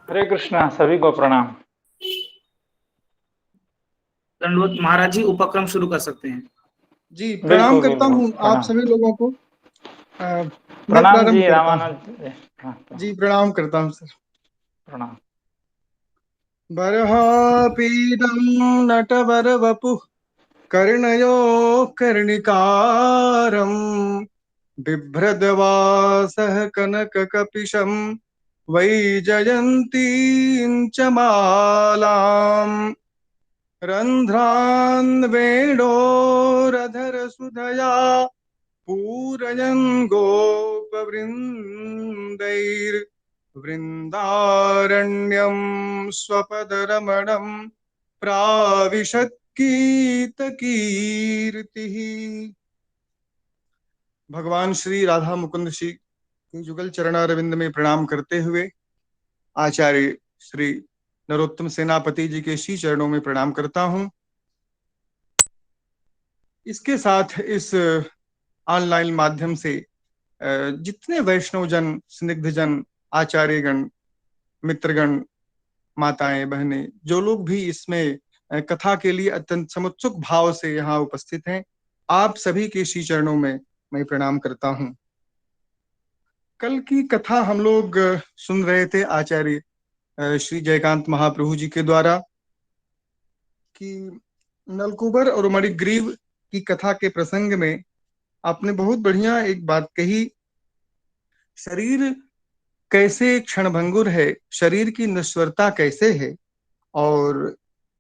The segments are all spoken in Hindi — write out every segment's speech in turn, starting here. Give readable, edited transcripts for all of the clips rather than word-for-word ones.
हरे कृष्णा, सभी को प्रणाम। दंडवत महाराज जी, उपक्रम शुरू कर सकते हैं। जी प्रणाम बिल्कुल करता बिल्कुल हूँ आप प्रणाम। सभी लोगों को। मैं प्रणाम प्रारंभ जी करता हूँ। रामानंद जी। हाँ, जी प्रणाम प्रणाम करता हूँ सर। प्रणाम। बर्हापीडं नटवरवपुः कर्णयो कर्णिकारं बिभ्रद्वासः कनककपिशं वैजयन्तीं च मालाम् रन्ध्रान् वेणोरधरसुधया पूरयन् गोपवृन्दैर्वृन्दारण्यं स्वपदरमणं प्राविशत्कीर्तिः। भगवान श्री राधा मुकुंद श्री के जुगल चरणारविंद में प्रणाम करते हुए आचार्य श्री नरोत्तम सेनापति जी के श्री चरणों में प्रणाम करता हूँ। इसके साथ इस ऑनलाइन माध्यम से जितने वैष्णव जन, स्निग्ध जन, आचार्यगण, मित्रगण, माताएं, बहनें, जो लोग भी इसमें कथा के लिए अत्यंत समुत्सुक भाव से यहाँ उपस्थित हैं, आप सभी के श्री चरणों में मैं प्रणाम करता हूँ। कल की कथा हम लोग सुन रहे थे आचार्य श्री जयकांत महाप्रभु जी के द्वारा कि नलकुबर और मणिग्रीव की कथा के प्रसंग में आपने बहुत बढ़िया एक बात कही। शरीर कैसे क्षणभंगुर है, शरीर की नश्वरता कैसे है और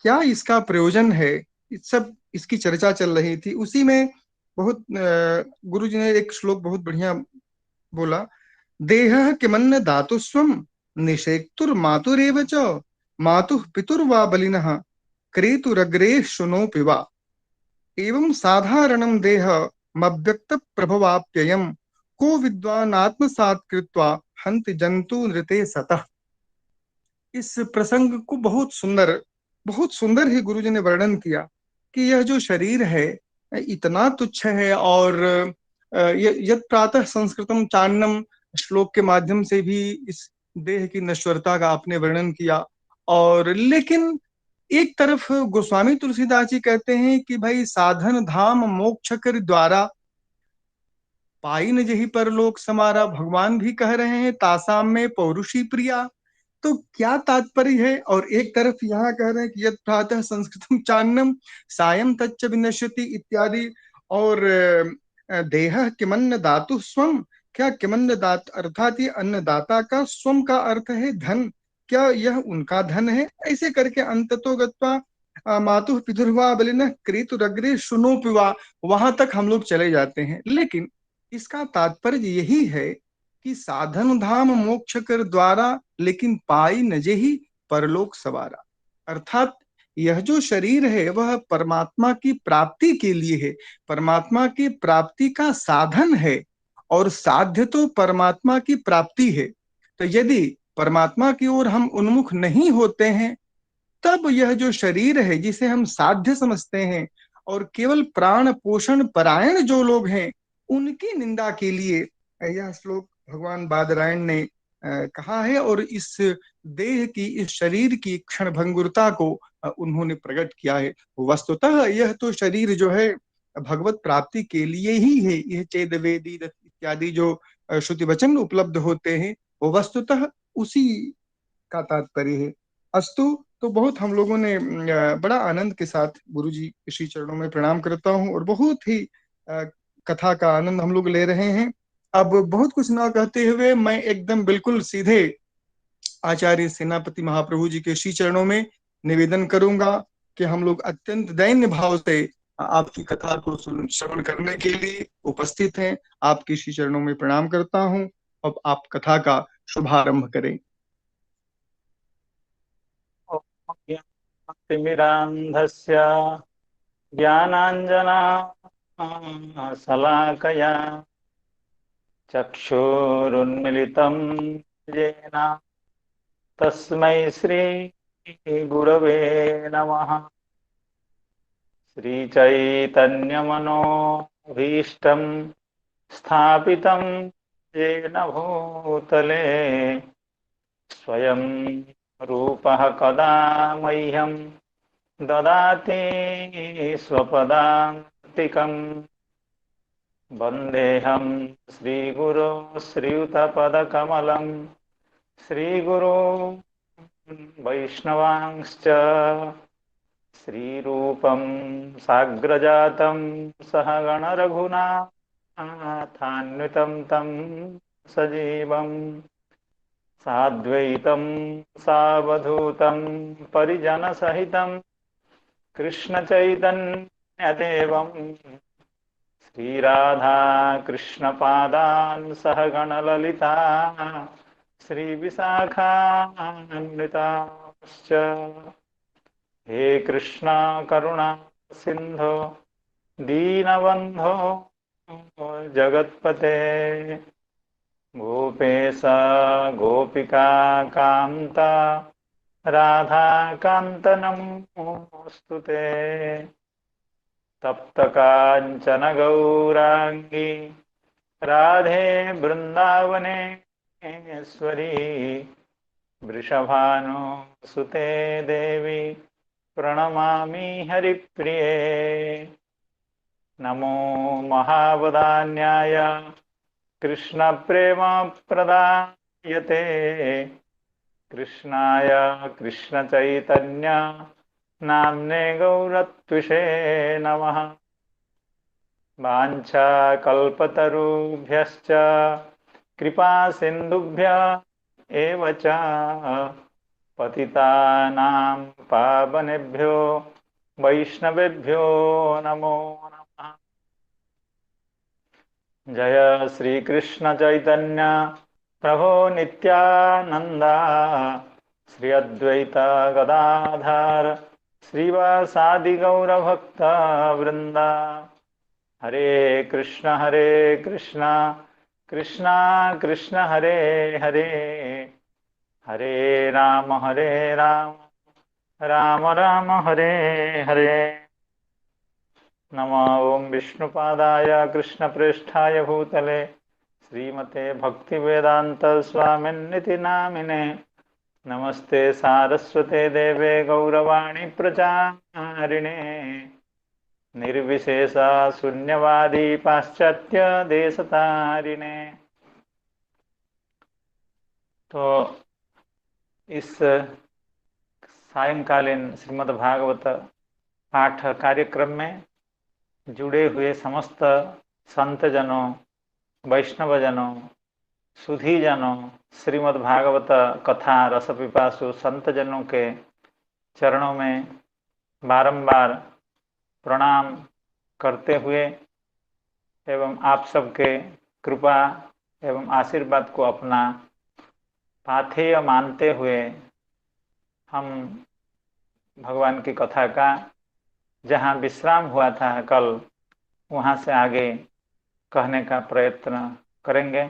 क्या इसका प्रयोजन है, इस सब इसकी चर्चा चल रही थी। उसी में बहुत गुरु जी ने एक श्लोक बहुत बढ़िया बोला, देह किमन्न धातुस्वम निषेक्तुर्मातुरेव च मातुः पितुर्वा बलिनः क्रेतुरग्रे शुनोऽपि वा एवं साधारणं देह मव्यक्त प्रभवाप्ययम् को विद्वान् आत्मसात् कृत्वा हन्ति जन्तु नृते सतः। इस प्रसंग को बहुत सुंदर ही गुरु जी ने वर्णन किया कि यह जो शरीर है इतना तुच्छ है और यद प्रातः संस्कृतम चान्नम श्लोक के माध्यम से भी इस देह की नश्वरता का आपने वर्णन किया। और लेकिन एक तरफ गोस्वामी तुलसीदास जी कहते हैं कि भाई साधन धाम मोक्ष कर द्वारा पाई न जही परलोक समारा। भगवान भी कह रहे हैं तासाम में पौरुषी प्रिया। तो क्या तात्पर्य है? और एक तरफ यहाँ कह रहे हैं कि यद प्रातः संस्कृतम चान्नम सायं तच्च विनश्यति इत्यादि। और देह किमन्न धातु स्वम, क्या किमन्न दात अर्थात ये अन्नदाता का स्वम का अर्थ है धन, क्या यह उनका धन है? ऐसे करके अंततो गत्वा मातु पितुर्वा बलिन क्रीतुरग्रे शुनो पिवा, वहां तक हम लोग चले जाते हैं। लेकिन इसका तात्पर्य यही है कि साधन धाम मोक्ष कर द्वारा लेकिन पाई नजे ही परलोक सवारा। अर्थात यह जो शरीर है वह परमात्मा की प्राप्ति के लिए है, परमात्मा की प्राप्ति का साधन है और साध्य तो परमात्मा की प्राप्ति है। तो यदि परमात्मा की ओर हम उन्मुख नहीं होते हैं तब यह जो शरीर है जिसे हम साध्य समझते हैं और केवल प्राण पोषण परायण जो लोग हैं उनकी निंदा के लिए यह श्लोक भगवान बादरायण ने कहा है। और इस देह की, इस शरीर की क्षणभंगुरता को उन्होंने प्रकट किया है। वस्तुतः यह तो शरीर जो है भगवत प्राप्ति के लिए ही है। यह चेद वेदी इत्यादि जो श्रुति वचन उपलब्ध होते हैं वो वस्तुतः उसी का तात्पर्य है। अस्तु, तो बहुत हम लोगों ने बड़ा आनंद के साथ गुरु जी के श्री चरणों में प्रणाम करता हूँ और बहुत ही कथा का आनंद हम लोग ले रहे हैं। अब बहुत कुछ ना कहते हुए मैं एकदम बिल्कुल सीधे आचार्य सेनापति महाप्रभु जी के श्री चरणों में निवेदन करूंगा कि हम लोग अत्यंत दैन्य भाव से आपकी कथा को श्रवण करने के लिए उपस्थित हैं। आपके श्री चरणों में प्रणाम करता हूँ। अब आप कथा का शुभारंभ करें। तिमिरान्धस्य ज्ञानाञ्जना शलाकया चक्षुरुन्मिलितं येन तस्मै श्री गुरवे नमः। श्रीचैतन्यमनोभीष्टं स्थापितं येन भूतले स्वयं रूपः कदा मह्यं ददाति स्वपदान्तिकम् वन्देऽहं श्रीगुरो श्रीयुतपदकमलं श्रीगुरो वैष्णवांश्च श्रीरूपं साग्रजातं सहगणरघुनाथान्वितं तं सजीवं साद्वैतं सावधूतं परिजनसहितं कृष्णचैतन्यदेवं श्रीराधा कृष्णपादान् सहगणललिता श्रीविशाखान्विताश्च हे कृष्ण करुणा सिंधो दीनबंधो जगत्पते गोपेश गोपिका कांता राधा कांत नमोस्तुते तप्त कांचन गौरांगी राधे वृंदावनेश्वरी वृषभानुसुते देवी प्रणमामि हरिप्रिये नमो महावदान्याय कृष्ण प्रेम प्रदायते कृष्णाय कृष्ण चैतन्य नाम्ने गौरत्विषे नमः वाञ्छा कल्पतरुभ्यश्च कृपा सिन्धुभ्य एव च पतितानां पावनेभ्यो वैष्णवेभ्यो नमो नमः। जय श्री कृष्ण चैतन्य प्रभो नित्यानंद श्री अद्वैत गदाधर श्रीवासादि गौरभक्त वृंद हरे कृष्ण कृष्ण कृष्ण हरे हरे हरे राम राम राम हरे हरे। नमो ओं विष्णुपादाय कृष्णप्रेष्ठाय भूतले श्रीमते भक्तिवेदांत स्वामिन्निति नामिने नमस्ते सारस्वते देवे गौरवाणी प्रचारिणे निर्विशेषा शून्यवादी पाश्चात्य देशतारिणे। तो इस सायंकालीन श्रीमद् भागवत पाठ कार्यक्रम में जुड़े हुए समस्त संतजनों, वैष्णवजनों, सुधीजनों, श्रीमद् भागवत कथा रस पिपासु संतजनों के चरणों में बारंबार प्रणाम करते हुए एवं आप सबके कृपा एवं आशीर्वाद को अपना पाथेय मानते हुए हम भगवान की कथा का जहाँ विश्राम हुआ था कल, वहाँ से आगे कहने का प्रयत्न करेंगे।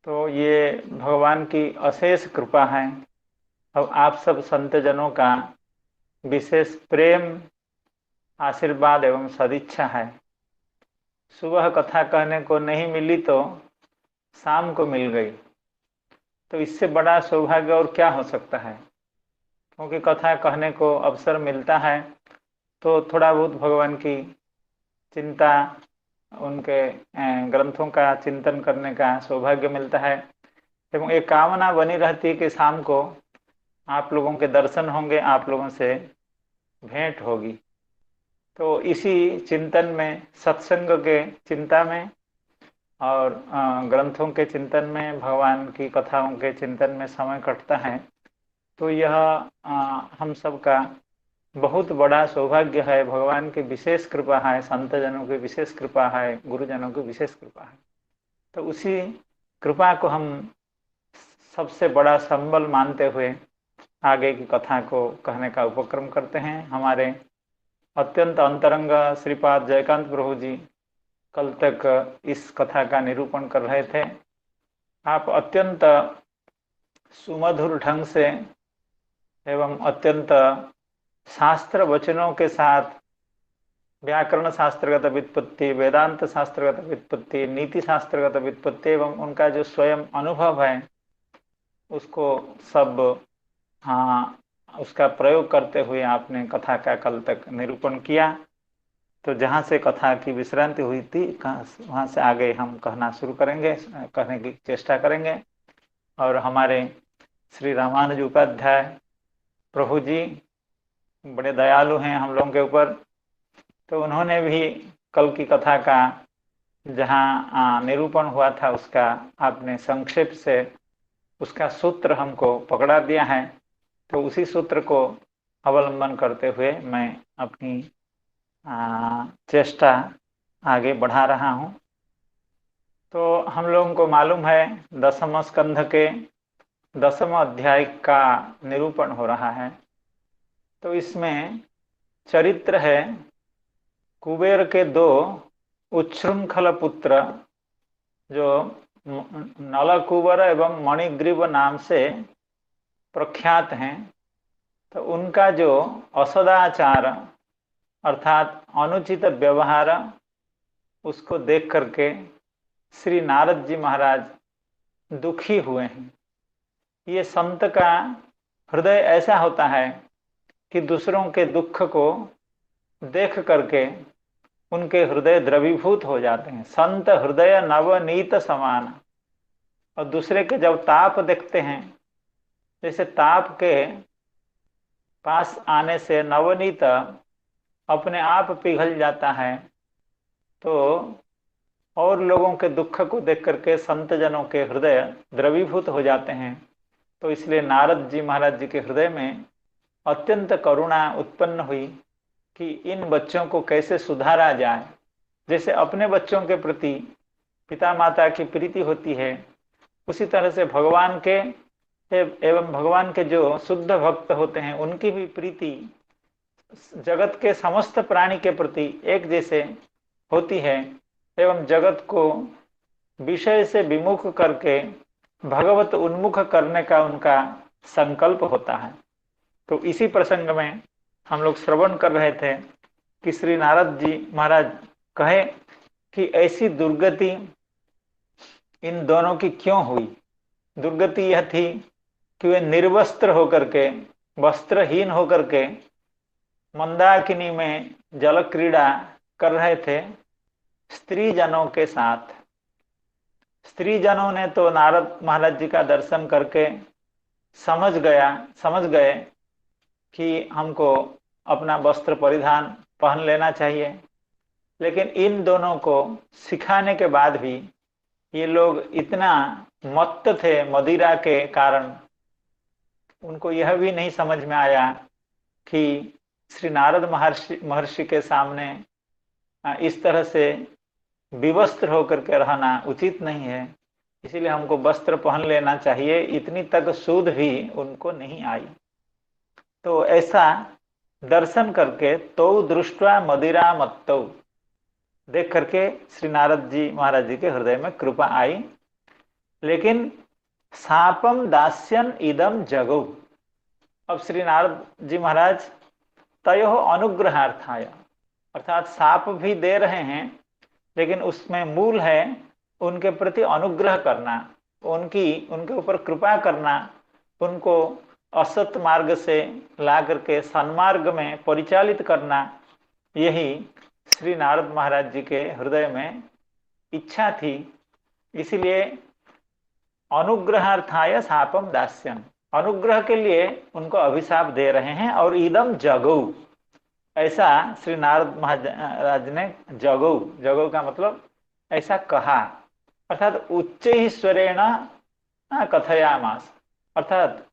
तो ये भगवान की अशेष कृपा है। अब आप सब संतजनों का विशेष प्रेम, आशीर्वाद एवं सदिच्छा है। सुबह कथा कहने को नहीं मिली तो शाम को मिल गई, तो इससे बड़ा सौभाग्य और क्या हो सकता है। क्योंकि कथा कहने को अवसर मिलता है तो थोड़ा बहुत भगवान की चिंता, उनके ग्रंथों का चिंतन करने का सौभाग्य मिलता है एवं एक कामना बनी रहती है कि शाम को आप लोगों के दर्शन होंगे, आप लोगों से भेंट होगी। तो इसी चिंतन में, सत्संग के चिंता में और ग्रंथों के चिंतन में, भगवान की कथाओं के चिंतन में समय कटता है। तो यह हम सब का बहुत बड़ा सौभाग्य है। भगवान की विशेष कृपा है, संतजनों की विशेष कृपा है, गुरुजनों की विशेष कृपा है। तो उसी कृपा को हम सबसे बड़ा संबल मानते हुए आगे की कथा को कहने का उपक्रम करते हैं। हमारे अत्यंत अंतरंग श्रीपाद जयकांत प्रभु जी कल तक इस कथा का निरूपण कर रहे थे। आप अत्यंत सुमधुर ढंग से एवं अत्यंत शास्त्र वचनों के साथ व्याकरण शास्त्रगत व्युत्पत्ति, वेदांत शास्त्रगत व्युत्पत्ति, नीति शास्त्रगत व्युत्पत्ति एवं उनका जो स्वयं अनुभव है उसको सब हाँ, उसका प्रयोग करते हुए आपने कथा का कल तक निरूपण किया। तो जहाँ से कथा की विश्रांति हुई थी वहाँ से आगे हम कहना शुरू करेंगे, कहने की चेष्टा करेंगे। और हमारे श्री रामानुज उपाध्याय प्रभु जी बड़े दयालु हैं हम लोगों के ऊपर। तो उन्होंने भी कल की कथा का जहाँ निरूपण हुआ था उसका आपने संक्षेप से उसका सूत्र हमको पकड़ा दिया है। तो उसी सूत्र को अवलंबन करते हुए मैं अपनी चेष्टा आगे बढ़ा रहा हूँ। तो हम लोगों को मालूम है 10वें स्कंध के 10वें अध्याय का निरूपण हो रहा है। तो इसमें चरित्र है कुबेर के 2 उच्छृंखल पुत्र जो नलकुबर एवं मणिग्रीव नाम से प्रख्यात हैं। तो उनका जो असदाचार अर्थात अनुचित व्यवहार उसको देख करके श्री नारद जी महाराज दुखी हुए हैं। ये संत का हृदय ऐसा होता है कि दूसरों के दुख को देख करके उनके हृदय द्रवीभूत हो जाते हैं। संत हृदय नवनीत समान। और दूसरे के जब ताप देखते हैं, जैसे ताप के पास आने से नवनीत अपने आप पिघल जाता है, तो और लोगों के दुख को देख करके संत जनों के हृदय द्रवीभूत हो जाते हैं। तो इसलिए नारद जी महाराज जी के हृदय में अत्यंत करुणा उत्पन्न हुई कि इन बच्चों को कैसे सुधारा जाए। जैसे अपने बच्चों के प्रति पिता माता की प्रीति होती है, उसी तरह से भगवान के एवं भगवान के जो शुद्ध भक्त होते हैं उनकी भी प्रीति जगत के समस्त प्राणी के प्रति एक जैसे होती है। एवं जगत को विषय से विमुख करके भगवत उन्मुख करने का उनका संकल्प होता है। तो इसी प्रसंग में हम लोग श्रवण कर रहे थे कि श्री नारद जी महाराज कहे कि ऐसी दुर्गति इन दोनों की क्यों हुई। दुर्गति यह थी कि वे निर्वस्त्र होकर के, वस्त्रहीन होकर के मंदाकिनी में जल क्रीड़ा कर रहे थे स्त्री जनों के साथ। स्त्री जनों ने तो नारद महाराज जी का दर्शन करके समझ गए कि हमको अपना वस्त्र परिधान पहन लेना चाहिए। लेकिन इन दोनों को सिखाने के बाद भी ये लोग इतना मत्त थे मदिरा के कारण, उनको यह भी नहीं समझ में आया कि श्री नारद महर्षि के सामने इस तरह से विवस्त्र होकर के रहना उचित नहीं है, इसीलिए हमको वस्त्र पहन लेना चाहिए। इतनी तक सूध भी उनको नहीं आई। तो ऐसा दर्शन करके तो दृष्टवा मदिरा मत्तौ देख करके श्री नारद जी महाराज जी के हृदय में कृपा आई। लेकिन सापम दास्यन इदम जगौ। अब श्री नारद जी महाराज तयो अनुग्रहार्थाय, अर्थात साप भी दे रहे हैं, लेकिन उसमें मूल है उनके प्रति अनुग्रह करना, उनके ऊपर कृपा करना, उनको असत मार्ग से ला करके सन्मार्ग में परिचालित करना। यही श्री नारद महाराज जी के हृदय में इच्छा थी। इसलिए अनुग्रहार्थाय शापम दास्यन, अनुग्रह के लिए उनको अभिशाप दे रहे हैं। और इदम जगौ, ऐसा श्री नारद महाराज ने जगौ का मतलब ऐसा कहा, अर्थात उच्च ही स्वरेण कथयामास, अर्थात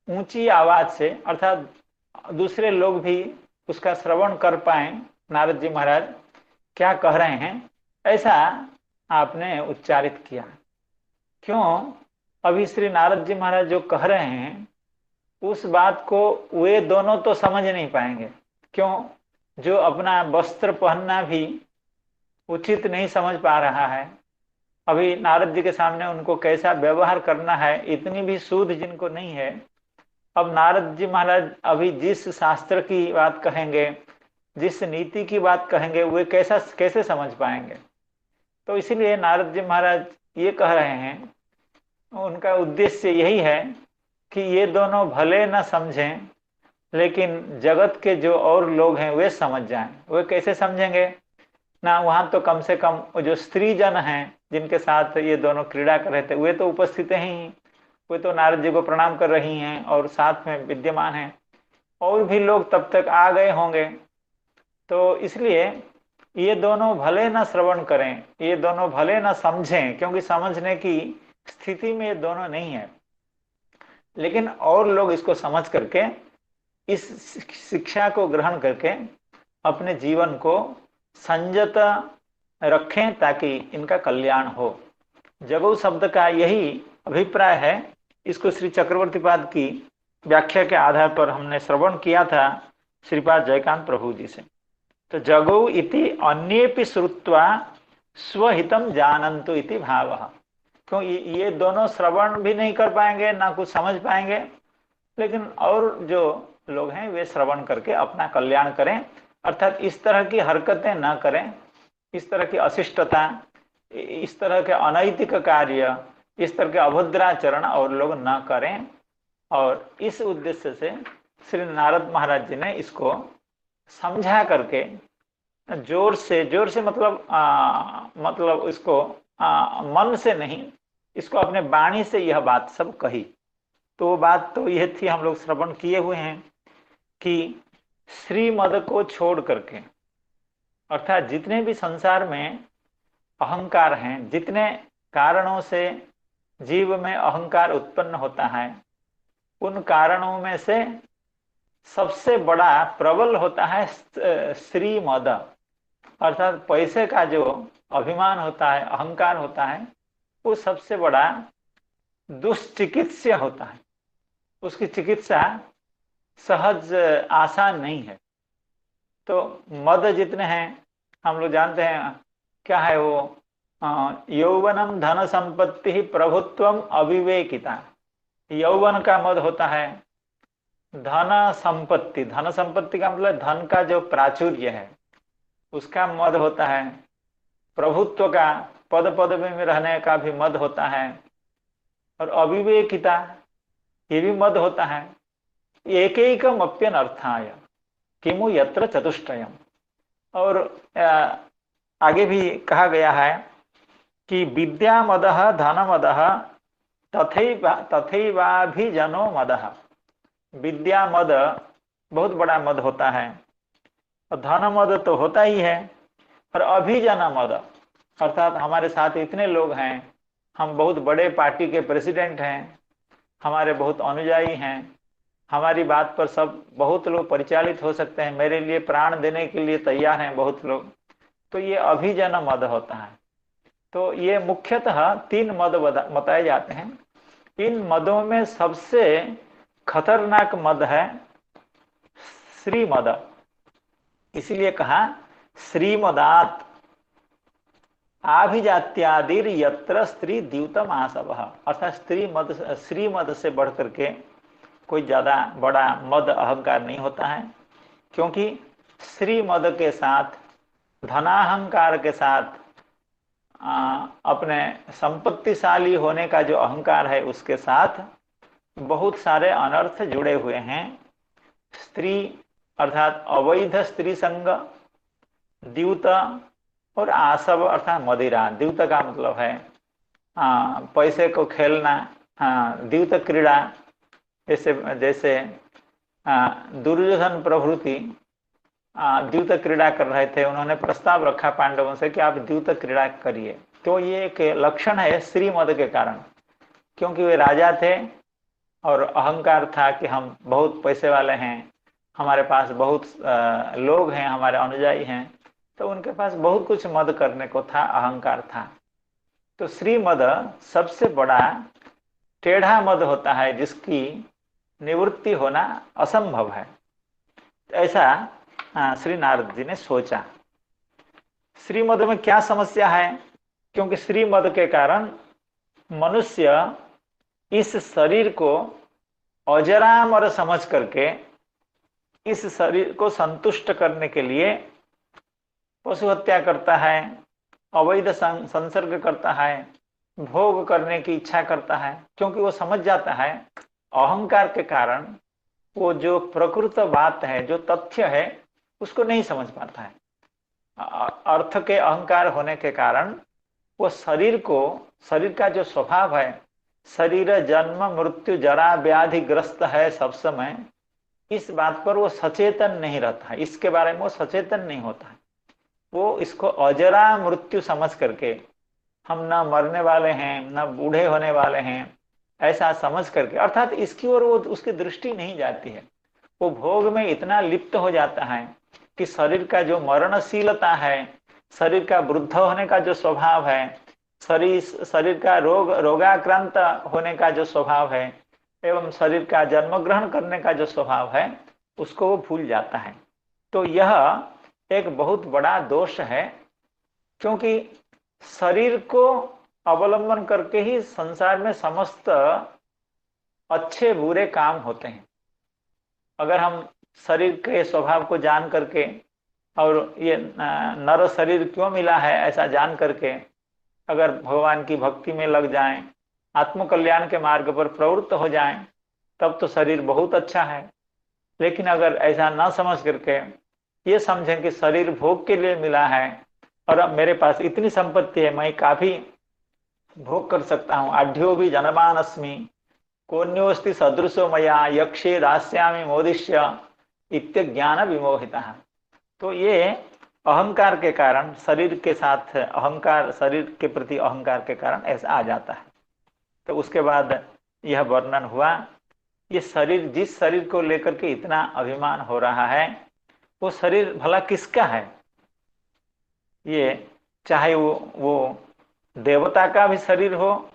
ऊंची आवाज से, अर्थात दूसरे लोग भी उसका श्रवण कर पाए नारद जी महाराज क्या कह रहे हैं, ऐसा आपने उच्चारित किया। क्यों? अभी श्री नारद जी महाराज जो कह रहे हैं उस बात को वे दोनों तो समझ नहीं पाएंगे। क्यों? जो अपना वस्त्र पहनना भी उचित नहीं समझ पा रहा है, अभी नारद जी के सामने उनको कैसा व्यवहार करना है इतनी भी सूझ जिनको नहीं है। अब नारद जी महाराज अभी जिस शास्त्र की बात कहेंगे, जिस नीति की बात कहेंगे, वे कैसे समझ पाएंगे। तो इसीलिए नारद जी महाराज ये कह रहे हैं, उनका उद्देश्य यही है कि ये दोनों भले न समझें, लेकिन जगत के जो और लोग हैं वे समझ जाएं। वे कैसे समझेंगे ना? वहां तो कम से कम वो जो स्त्री जन हैं जिनके साथ ये दोनों क्रीड़ा कर रहे थे, वे तो उपस्थित ही, वे तो नारद जी को प्रणाम कर रही हैं और साथ में विद्यमान हैं। और भी लोग तब तक आ गए होंगे। तो इसलिए ये दोनों भले ना श्रवण करें, ये दोनों भले ना समझें, क्योंकि समझने की स्थिति में ये दोनों नहीं है, लेकिन और लोग इसको समझ करके, इस शिक्षा को ग्रहण करके अपने जीवन को संयत रखें ताकि इनका कल्याण हो। जगऊ शब्द का यही अभिप्राय है। इसको श्री चक्रवर्तीपाद की व्याख्या के आधार पर हमने श्रवण किया था श्रीपाद जयकांत प्रभु जी से। तो जगौ इति अन्येपि श्रुत्वा स्वहितम जानन्तु इति भावः। क्यों ये दोनों श्रवण भी नहीं कर पाएंगे, ना कुछ समझ पाएंगे, लेकिन और जो लोग हैं वे श्रवण करके अपना कल्याण करें, अर्थात इस तरह की हरकतें ना करें, इस तरह की अशिष्टता, इस तरह के अनैतिक कार्य, इस तरह के अभद्राचरण और लोग ना करें। और इस उद्देश्य से श्री नारद महाराज जी ने इसको समझा करके जोर से मतलब इसको मन से नहीं, इसको अपने वाणी से यह बात सब कही। तो वो बात तो यह थी, हम लोग श्रवण किए हुए हैं कि श्रीमद को छोड़ करके, अर्थात जितने भी संसार में अहंकार हैं, जितने कारणों से जीव में अहंकार उत्पन्न होता है, उन कारणों में से सबसे बड़ा प्रबल होता है श्रीमद, अर्थात पैसे का जो अभिमान होता है, अहंकार होता है, वो सबसे बड़ा दुष्चिकित्सा होता है। उसकी चिकित्सा सहज आसान नहीं है। तो मद जितने हैं हम लोग जानते हैं, क्या है वो? यौवनम धन संपत्ति प्रभुत्वम अविवेकिता। यौवन का मद होता है, धन संपत्ति, धन संपत्ति का मतलब धन का जो प्राचुर्य है उसका मद होता है, प्रभुत्व का, पद पदवी में रहने का भी मद होता है, और अविवेकिता ये भी मद होता है। एकैकम अप्यनर्थाय किमु यत्र चतुष्टयम। और आगे भी कहा गया है कि विद्या मदः धन मदः तथैवाभिजनो मदः। विद्या मद बहुत बड़ा मद होता है, और धन मद तो होता ही है, और अभिजन मद अर्थात हमारे साथ इतने लोग हैं, हम बहुत बड़े पार्टी के प्रेसिडेंट हैं, हमारे बहुत अनुयायी हैं, हमारी बात पर सब बहुत लोग परिचालित हो सकते हैं, मेरे लिए प्राण देने के लिए तैयार हैं बहुत लोग, तो ये अभिजन मद होता है। तो ये मुख्यतः 3 मद बताए जाते हैं। इन मदों में सबसे खतरनाक मद है श्रीमद। इसीलिए कहा श्रीमदात आभिजात्यादिर यत्र स्त्री द्यूतम आसव, अर्थात श्रीमद से बढ़ करके कोई ज्यादा बड़ा मद अहंकार नहीं होता है, क्योंकि श्रीमद के साथ, धनाहंकार के साथ, अपने संपत्तिशाली होने का जो अहंकार है उसके साथ बहुत सारे अनर्थ जुड़े हुए हैं। स्त्री अर्थात अवैध स्त्री संग, द्यूत और आसव अर्थात मदिरा। द्यूत का मतलब है पैसे को खेलना, द्यूत क्रीड़ा, जैसे दुर्योधन प्रभृति द्यूत क्रीड़ा कर रहे थे, उन्होंने प्रस्ताव रखा पांडवों से कि आप द्यूत क्रीड़ा करिए। तो ये एक लक्षण है श्रीमद के कारण, क्योंकि वे राजा थे और अहंकार था कि हम बहुत पैसे वाले हैं, हमारे पास बहुत लोग हैं, हमारे अनुयायी हैं, तो उनके पास बहुत कुछ मद करने को था, अहंकार था। तो श्रीमद सबसे बड़ा टेढ़ा मद होता है जिसकी निवृत्ति होना असंभव है। ऐसा श्री नारद जी ने सोचा। श्रीमद में क्या समस्या है? क्योंकि श्रीमद के कारण मनुष्य इस शरीर को अजरामर समझ करके इस शरीर को संतुष्ट करने के लिए पशु हत्या करता है, अवैध संसर्ग करता है, भोग करने की इच्छा करता है, क्योंकि वो समझ जाता है अहंकार के कारण वो जो प्रकृत बात है, जो तथ्य है, उसको नहीं समझ पाता है। अर्थ के अहंकार होने के कारण वो शरीर का जो स्वभाव है, शरीर जन्म मृत्यु जरा व्याधि ग्रस्त है सब समय, इस बात पर वो सचेतन नहीं रहता है, इसके बारे में वो सचेतन नहीं होता है। वो इसको अजरा मृत्यु समझ करके, हम न मरने वाले हैं न बूढ़े होने वाले हैं, ऐसा समझ करके, अर्थात इसकी ओर वो उसकी दृष्टि नहीं जाती है। वो भोग में इतना लिप्त हो जाता है कि शरीर का जो मरणशीलता है, शरीर का वृद्ध होने का जो स्वभाव है, शरीर का रोगाक्रांत होने का जो स्वभाव है, एवं शरीर का जन्म ग्रहण करने का जो स्वभाव है, उसको वो भूल जाता है। तो यह एक बहुत बड़ा दोष है, क्योंकि शरीर को अवलंबन करके ही संसार में समस्त अच्छे बुरे काम होते हैं। अगर हम शरीर के स्वभाव को जान करके, और ये नर शरीर क्यों मिला है ऐसा जान करके अगर भगवान की भक्ति में लग जाएं, आत्मकल्याण के मार्ग पर प्रवृत्त हो जाएं, तब तो शरीर बहुत अच्छा है। लेकिन अगर ऐसा ना समझ करके ये समझें कि शरीर भोग के लिए मिला है, और अब मेरे पास इतनी संपत्ति है, मैं काफी भोग कर सकता हूँ, आढ्यो भी जनमान अस्मि, कोन्योस्ति सदृशो मया यक्षे दास्यामि मोदिष्य इत्यज्ञान विमोहिता। तो ये अहंकार के कारण, शरीर के साथ अहंकार, शरीर के प्रति अहंकार के कारण ऐसा आ जाता है। तो उसके बाद यह वर्णन हुआ, ये शरीर, जिस शरीर को लेकर के इतना अभिमान हो रहा है, वो शरीर भला किसका है? ये चाहे वो देवता का भी शरीर हो,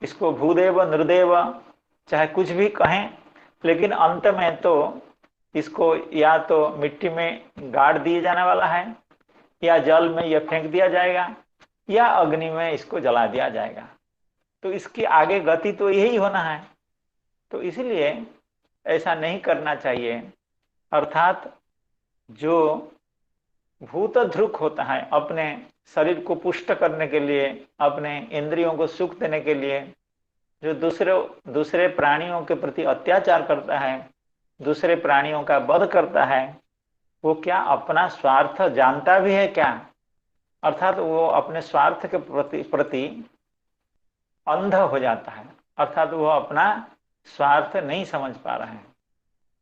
इसको भूदेव नृदेव चाहे कुछ भी कहें, लेकिन अंत में तो इसको या तो मिट्टी में गाड़ दिए जाने वाला है, या जल में यह फेंक दिया जाएगा, या अग्नि में इसको जला दिया जाएगा। तो इसकी आगे गति तो यही होना है। तो इसलिए ऐसा नहीं करना चाहिए। अर्थात जो भूत ध्रुक होता है, अपने शरीर को पुष्ट करने के लिए, अपने इंद्रियों को सुख देने के लिए, जो दूसरे प्राणियों के प्रति अत्याचार करता है, दूसरे प्राणियों का वध करता है, वो क्या अपना स्वार्थ जानता भी है क्या? अर्थात वो अपने स्वार्थ के प्रति अंध हो जाता है, अर्थात वो अपना स्वार्थ नहीं समझ पा रहे हैं।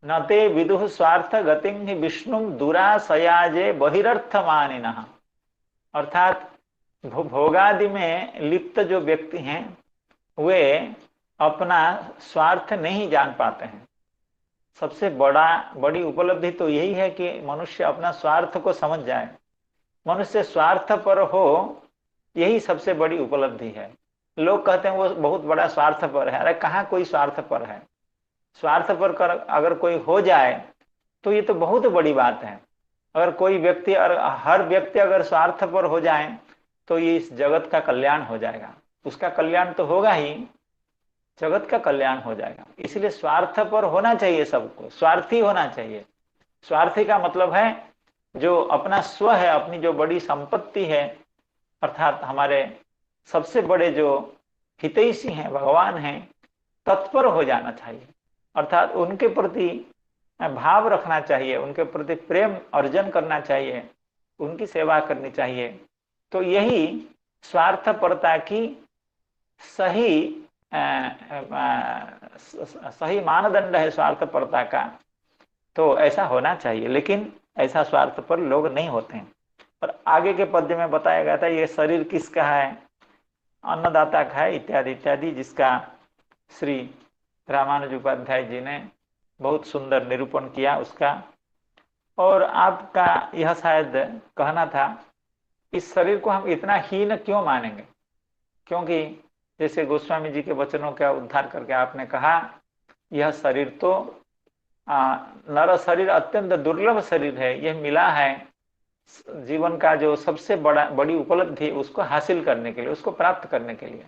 न ते विदुः स्वार्थ गतिं हि विष्णुं दुरासयाजे बहिरर्थ मानिनः। अर्थात भोगादि में लिप्त जो व्यक्ति हैं, वे अपना स्वार्थ नहीं जान पाते हैं। सबसे बड़ी उपलब्धि तो यही है कि मनुष्य अपना स्वार्थ को समझ जाए, मनुष्य स्वार्थ पर हो, यही सबसे बड़ी उपलब्धि है। लोग कहते हैं वो बहुत बड़ा स्वार्थ पर है। अरे कहाँ कोई स्वार्थ पर है? स्वार्थ पर अगर कोई हो जाए तो ये तो बहुत बड़ी बात है। अगर कोई व्यक्ति, और हर व्यक्ति अगर स्वार्थ पर हो जाए तो ये इस जगत का कल्याण हो जाएगा। उसका कल्याण तो होगा ही, जगत का कल्याण हो जाएगा। इसलिए स्वार्थ पर होना चाहिए, सबको स्वार्थी होना चाहिए। स्वार्थी का मतलब है जो अपना स्व है, अपनी जो बड़ी संपत्ति है, अर्थात हमारे सबसे बड़े जो हितैषी हैं, भगवान हैं, तत्पर हो जाना चाहिए। अर्थात उनके प्रति भाव रखना चाहिए, उनके प्रति प्रेम अर्जन करना चाहिए, उनकी सेवा करनी चाहिए। तो यही स्वार्थपरता की सही मानदंड है स्वार्थपरता का। तो ऐसा होना चाहिए, लेकिन ऐसा स्वार्थ पर लोग नहीं होते हैं। और आगे के पद्य में बताया गया था ये शरीर किसका है, अन्नदाता का है, इत्यादि इत्यादि, जिसका श्री रामानुज उपाध्याय जी ने बहुत सुंदर निरूपण किया उसका। और आपका यह शायद कहना था, इस शरीर को हम इतना हीन क्यों मानेंगे? क्योंकि जैसे गोस्वामी जी के वचनों का उद्धार करके आपने कहा, यह शरीर तो नर शरीर अत्यंत दुर्लभ शरीर है, यह मिला है जीवन का जो सबसे बड़ी उपलब्धि उसको हासिल करने के लिए, उसको प्राप्त करने के लिए।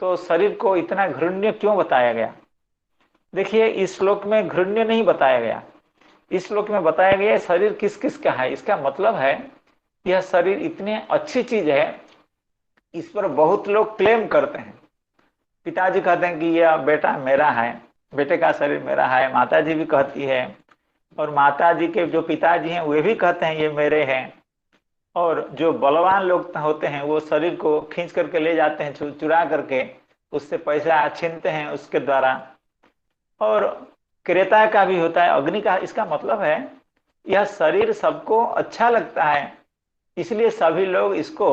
तो शरीर को इतना घृण्य क्यों बताया गया? देखिए, इस श्लोक में घृण्य नहीं बताया गया, इस श्लोक में बताया गया शरीर किस किस का है। इसका मतलब है यह शरीर इतनी अच्छी चीज है, इस पर बहुत लोग क्लेम करते हैं। पिताजी कहते हैं कि यह बेटा मेरा है, बेटे का शरीर मेरा है, माता जी भी कहती है, और माता जी के जो पिताजी हैं वे भी कहते हैं ये मेरे हैं। और जो बलवान लोग होते हैं वो शरीर को खींच करके ले जाते हैं, चुरा करके उससे पैसा छीनते हैं उसके द्वारा। और क्रेता का भी होता है, अग्नि का। इसका मतलब है यह शरीर सबको अच्छा लगता है, इसलिए सभी लोग इसको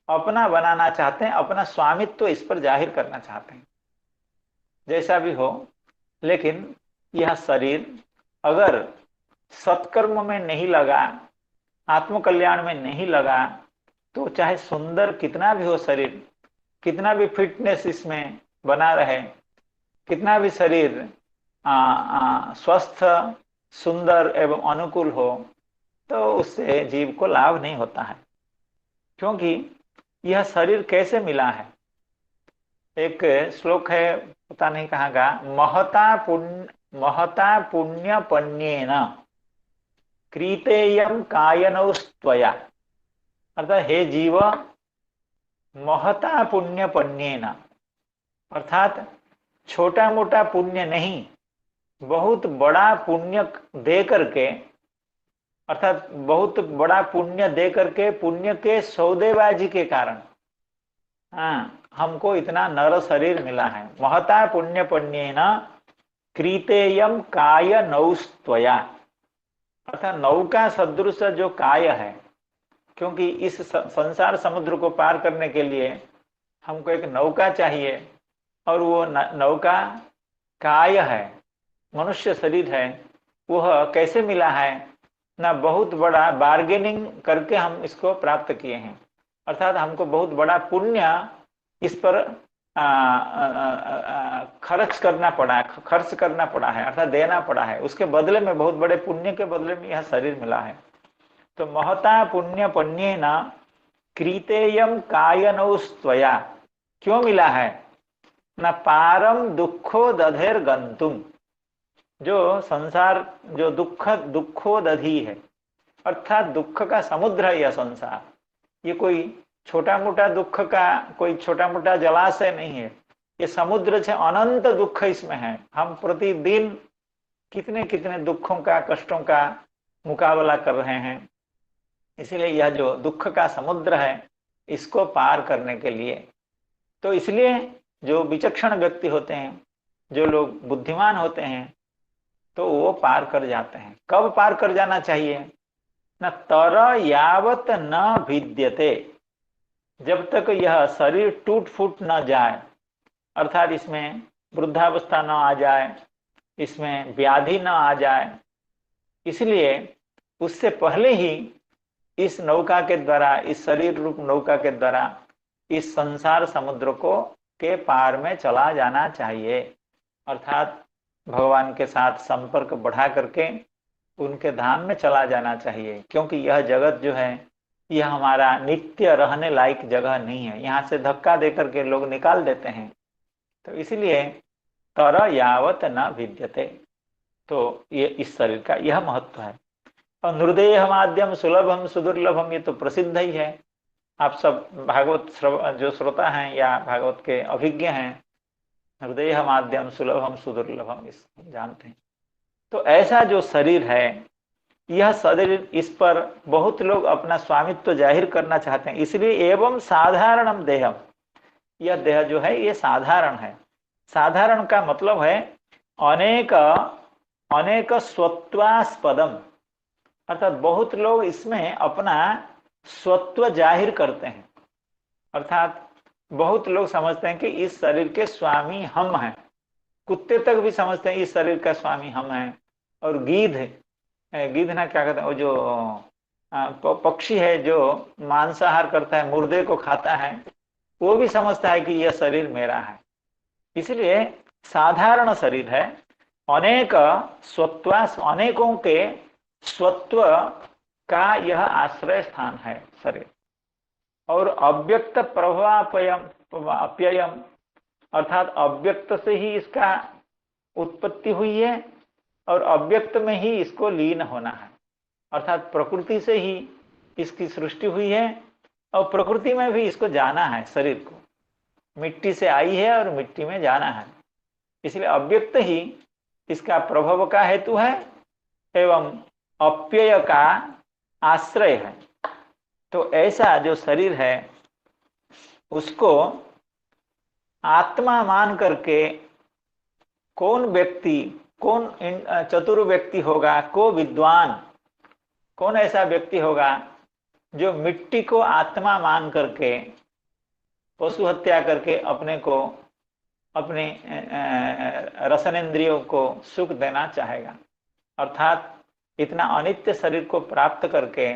अपना बनाना चाहते हैं, अपना स्वामित्व तो इस पर जाहिर करना चाहते हैं। जैसा भी हो, लेकिन यह शरीर अगर सत्कर्म में नहीं लगा, आत्मकल्याण में नहीं लगा, तो चाहे सुंदर कितना भी हो शरीर, कितना भी फिटनेस इसमें बना रहे, कितना भी शरीर स्वस्थ, सुंदर एवं अनुकूल हो, तो उससे जीव को लाभ नहीं होता है। क्योंकि यह शरीर कैसे मिला है? एक श्लोक है, पता नहीं कहाँ का, महता पुण्य पण्येन क्रीतेयम कायनौस्त्वया। अर्थात हे जीव, महता पुण्य पण्येन, अर्थात छोटा मोटा पुण्य नहीं, बहुत बड़ा पुण्य दे करके, अर्थात बहुत बड़ा पुण्य दे करके, पुण्य के सौदेबाजी के कारण हमको इतना नर शरीर मिला है। महता पुण्य पुण्येन क्रीतेयम काय नौस्त्वया, अर्थात नौका सदृश जो काय है, क्योंकि इस संसार समुद्र को पार करने के लिए हमको एक नौका चाहिए, और वो नौका काय है, मनुष्य शरीर है। वह कैसे मिला है? ना बहुत बड़ा बार्गेनिंग करके हम इसको प्राप्त किए हैं, अर्थात हमको बहुत बड़ा पुण्य इस पर खर्च करना पड़ा है, अर्थात देना पड़ा है। उसके बदले में, बहुत बड़े पुण्य के बदले में यह शरीर मिला है। तो महता पुण्य पुण्येन क्रीतेयम कायनौस्त्वया, क्यों मिला है? न पारम दुखो दधेर गंतुम, जो संसार जो दुखो दधी है, अर्थात दुख का समुद्र है यह संसार। ये कोई छोटा मोटा दुख का कोई छोटा मोटा जलाशय नहीं है, ये समुद्र से अनंत दुख इसमें है। हम प्रतिदिन कितने कितने दुखों का, कष्टों का मुकाबला कर रहे हैं। इसलिए यह जो दुख का समुद्र है, इसको पार करने के लिए, तो इसलिए जो विचक्षण व्यक्ति होते हैं, जो लोग बुद्धिमान होते हैं, तो वो पार कर जाते हैं। कब पार कर जाना चाहिए? न तर यावत न भिद्यते, जब तक यह शरीर टूट फूट न जाए, अर्थात इसमें वृद्धावस्था न आ जाए, इसमें व्याधि न आ जाए। इसलिए उससे पहले ही इस नौका के द्वारा, इस शरीर रूप नौका के द्वारा इस संसार समुद्र को के पार में चला जाना चाहिए, अर्थात भगवान के साथ संपर्क बढ़ा करके उनके धाम में चला जाना चाहिए। क्योंकि यह जगत जो है, यह हमारा नित्य रहने लायक जगह नहीं है, यहाँ से धक्का देकर के लोग निकाल देते हैं। तो इसलिए तर यावत न भिद्यते, तो ये इस शरीर का यह महत्व है। और नृदेह माध्यम सुलभम सुदुर्लभम, ये तो प्रसिद्ध ही है। आप सब भागवत जो श्रोता हैं या भागवत के अभिज्ञ हैं, हृदय माध्यम सुलभम सुदुर्लभम, इस जानते हैं। तो ऐसा जो शरीर है, यह शरीर, इस पर बहुत लोग अपना स्वामित्व जाहिर करना चाहते हैं। इसलिए एवं साधारणम देहम, यह देह जो है ये साधारण है। साधारण का मतलब है अनेक अनेक स्वत्वास्पदम, अर्थात बहुत लोग इसमें अपना स्वत्व जाहिर करते हैं। अर्थात बहुत लोग समझते हैं कि इस शरीर के स्वामी हम हैं, कुत्ते तक भी समझते हैं इस शरीर का स्वामी हम हैं। और गिद्ध ना क्या कहते हैं, वो जो पक्षी है जो मांसाहार करता है, मुर्दे को खाता है, वो भी समझता है कि यह शरीर मेरा है। इसलिए साधारण शरीर है, अनेक स्वत्वास, अनेकों के स्वत्व का यह आश्रय स्थान है शरीर। और अव्यक्त प्रभाव्ययम, अर्थात अव्यक्त से ही इसका उत्पत्ति हुई है और अव्यक्त में ही इसको लीन होना है। अर्थात प्रकृति से ही इसकी सृष्टि हुई है और प्रकृति में भी इसको जाना है। शरीर को मिट्टी से आई है और मिट्टी में जाना है। इसलिए अव्यक्त ही इसका प्रभव का हेतु है एवं अप्यय का आश्रय है। तो ऐसा जो शरीर है उसको आत्मा मान करके कौन व्यक्ति, कौन चतुर व्यक्ति होगा, को विद्वान, कौन ऐसा व्यक्ति होगा जो मिट्टी को आत्मा मान करके पशु हत्या करके अपने को, अपने रसनेन्द्रियों को सुख देना चाहेगा। अर्थात इतना अनित्य शरीर को प्राप्त करके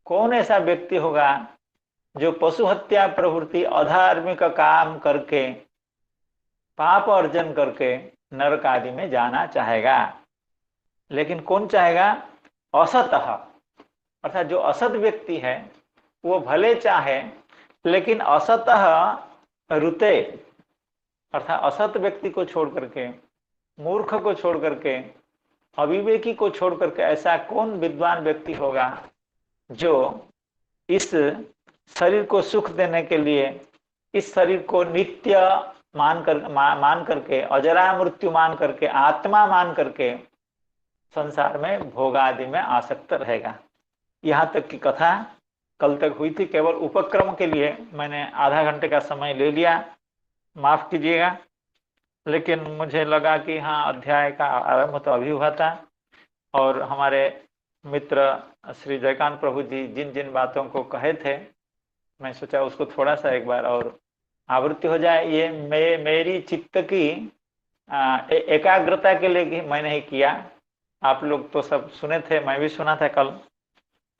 कौन ऐसा व्यक्ति होगा जो पशु हत्या प्रवृत्ति अधार्मिक काम करके पाप अर्जन करके नरक आदि में जाना चाहेगा। लेकिन कौन चाहेगा? असतः, अर्थात जो असत व्यक्ति है वो भले चाहे लेकिन असतः रुते, अर्थात असत व्यक्ति को छोड़ करके, मूर्ख को छोड़ करके, अविवेकी को छोड़ करके ऐसा कौन विद्वान व्यक्ति होगा जो इस शरीर को सुख देने के लिए, इस शरीर को नित्य मान करके, अजरा मृत्यु मान करके, आत्मा मान करके संसार में भोग आदि में आसक्त रहेगा। यहाँ तक की कथा कल तक हुई थी। केवल उपक्रम के लिए मैंने आधा घंटे का समय ले लिया, माफ कीजिएगा। लेकिन मुझे लगा कि हाँ, अध्याय का आरंभ तो अभी हुआ था और हमारे मित्र श्री जयकांत प्रभु जी जिन जिन बातों को कहे थे, मैं सोचा उसको थोड़ा सा एक बार और आवृत्ति हो जाए। ये मेरी चित्त की एकाग्रता के लिए मैंने ही किया। आप लोग तो सब सुने थे, मैं भी सुना था कल।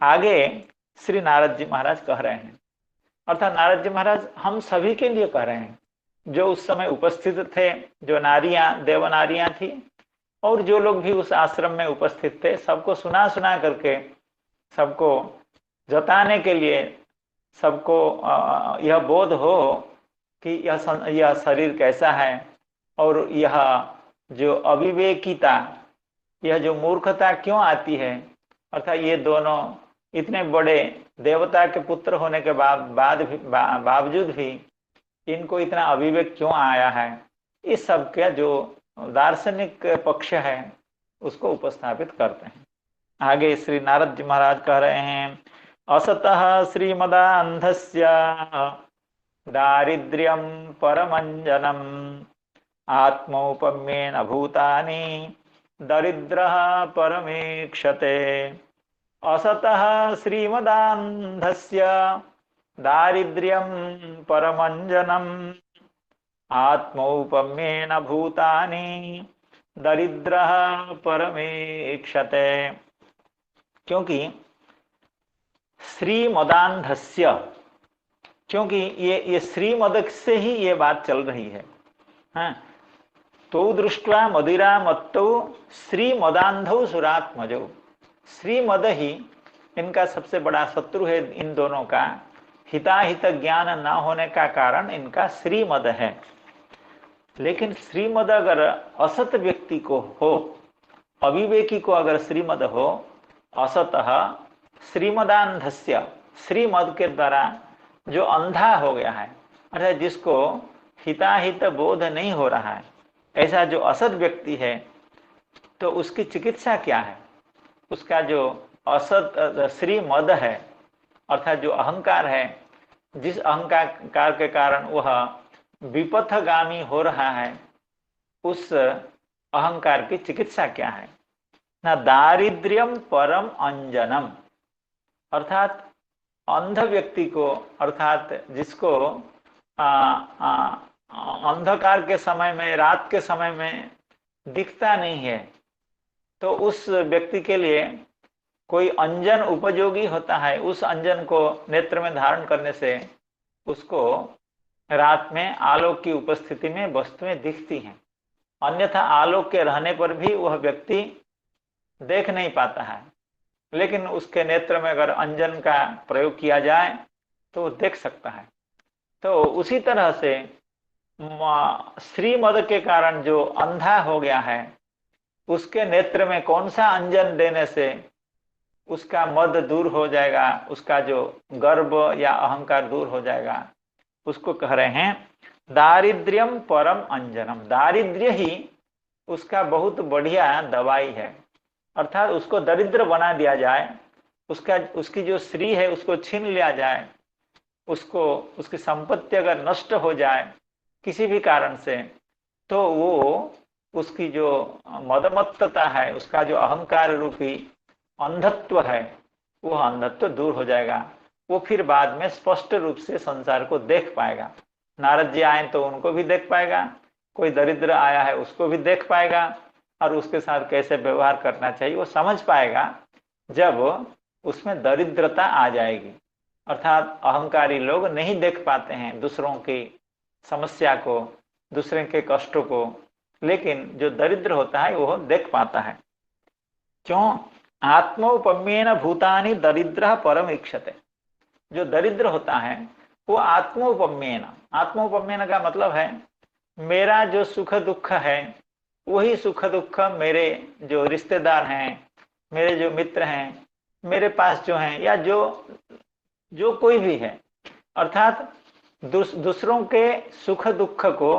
आगे श्री नारद जी महाराज कह रहे हैं, अर्थात नारद जी महाराज हम सभी के लिए कह रहे हैं जो उस समय उपस्थित थे, जो नारियां, देव नारियां थी और जो लोग भी उस आश्रम में उपस्थित थे, सबको सुना सुना करके, सबको जताने के लिए, सबको यह बोध हो कि यह शरीर कैसा है और यह जो अविवेकिता, यह जो मूर्खता क्यों आती है। अर्थात ये दोनों इतने बड़े देवता के पुत्र होने के बावजूद भी इनको इतना अविवेक क्यों आया है, इस सब का जो दार्शनिक पक्ष है उसको उपस्थापित करते हैं। आगे श्री नारद जी महाराज कह रहे हैं, असतः श्रीमदान्धस्य दारिद्र्यं परमंजनम आत्मौपम्येन भूतानि दरिद्रः परमेक्षते। असतः श्रीमदान्धस्य दारिद्र्यं परमंजनम आत्मौपम्येन भूतानि दरिद्रः परमेक्षते। क्योंकि श्रीमदान्धस्य, क्योंकि ये श्रीमद से ही ये बात चल रही है। हाँ, तो दृष्ट्वा मदिरा मत्तौ श्रीमदान्धौ सुरात्मजौ। श्रीमद ही इनका सबसे बड़ा शत्रु है। इन दोनों का हिताहित ज्ञान न होने का कारण इनका श्रीमद है। लेकिन श्रीमद अगर असत व्यक्ति को हो, अविवेकी को अगर श्रीमद हो, असतः श्रीमदान्धस्य, श्रीमद के द्वारा जो अंधा हो गया है, अर्थात जिसको हिताहित बोध नहीं हो रहा है, ऐसा जो असत व्यक्ति है, तो उसकी चिकित्सा क्या है? उसका जो असत श्रीमद है, अर्थात जो अहंकार है, जिस अहंकार के कारण वह विपथगामी हो रहा है, उस अहंकार की चिकित्सा क्या है? ना दारिद्र्यम परम अंजनम, अर्थात अंध व्यक्ति को, अर्थात जिसको अंधकार के समय में, रात के समय में दिखता नहीं है, तो उस व्यक्ति के लिए कोई अंजन उपयोगी होता है। उस अंजन को नेत्र में धारण करने से उसको रात में आलोक की उपस्थिति में वस्तुएं दिखती हैं। अन्यथा आलोक के रहने पर भी वह व्यक्ति देख नहीं पाता है, लेकिन उसके नेत्र में अगर अंजन का प्रयोग किया जाए तो वो देख सकता है। तो उसी तरह से श्रीमद के कारण जो अंधा हो गया है, उसके नेत्र में कौन सा अंजन देने से उसका मद दूर हो जाएगा, उसका जो गर्व या अहंकार दूर हो जाएगा, उसको कह रहे हैं दारिद्र्यम परम अंजनम, दारिद्र्य ही उसका बहुत बढ़िया दवाई है। अर्थात उसको दरिद्र बना दिया जाए, उसकी जो श्री है उसको छीन लिया जाए, उसको उसकी संपत्ति अगर नष्ट हो जाए किसी भी कारण से, तो वो उसकी जो मदमत्तता है, उसका जो अहंकार रूपी अंधत्व है, वो अंधत्व दूर हो जाएगा। वो फिर बाद में स्पष्ट रूप से संसार को देख पाएगा। नारद जी आए तो उनको भी देख पाएगा, कोई दरिद्र आया है उसको भी देख पाएगा, और उसके साथ कैसे व्यवहार करना चाहिए वो समझ पाएगा। जब उसमें दरिद्रता आ जाएगी, अर्थात अहंकारी लोग नहीं देख पाते हैं दूसरों की समस्या को, दूसरे के कष्टों को, लेकिन जो दरिद्र होता है वो देख पाता है। क्यों? आत्मौपम्येन भूतानि दरिद्र परम इक्षते। जो दरिद्र होता है वो आत्मौपम्येन, आत्मौपम्येन का मतलब है मेरा जो सुख दुख है वही सुख दुख मेरे जो रिश्तेदार हैं, मेरे जो मित्र हैं, मेरे पास जो हैं, या जो कोई भी है, अर्थात दूसरों के सुख दुख को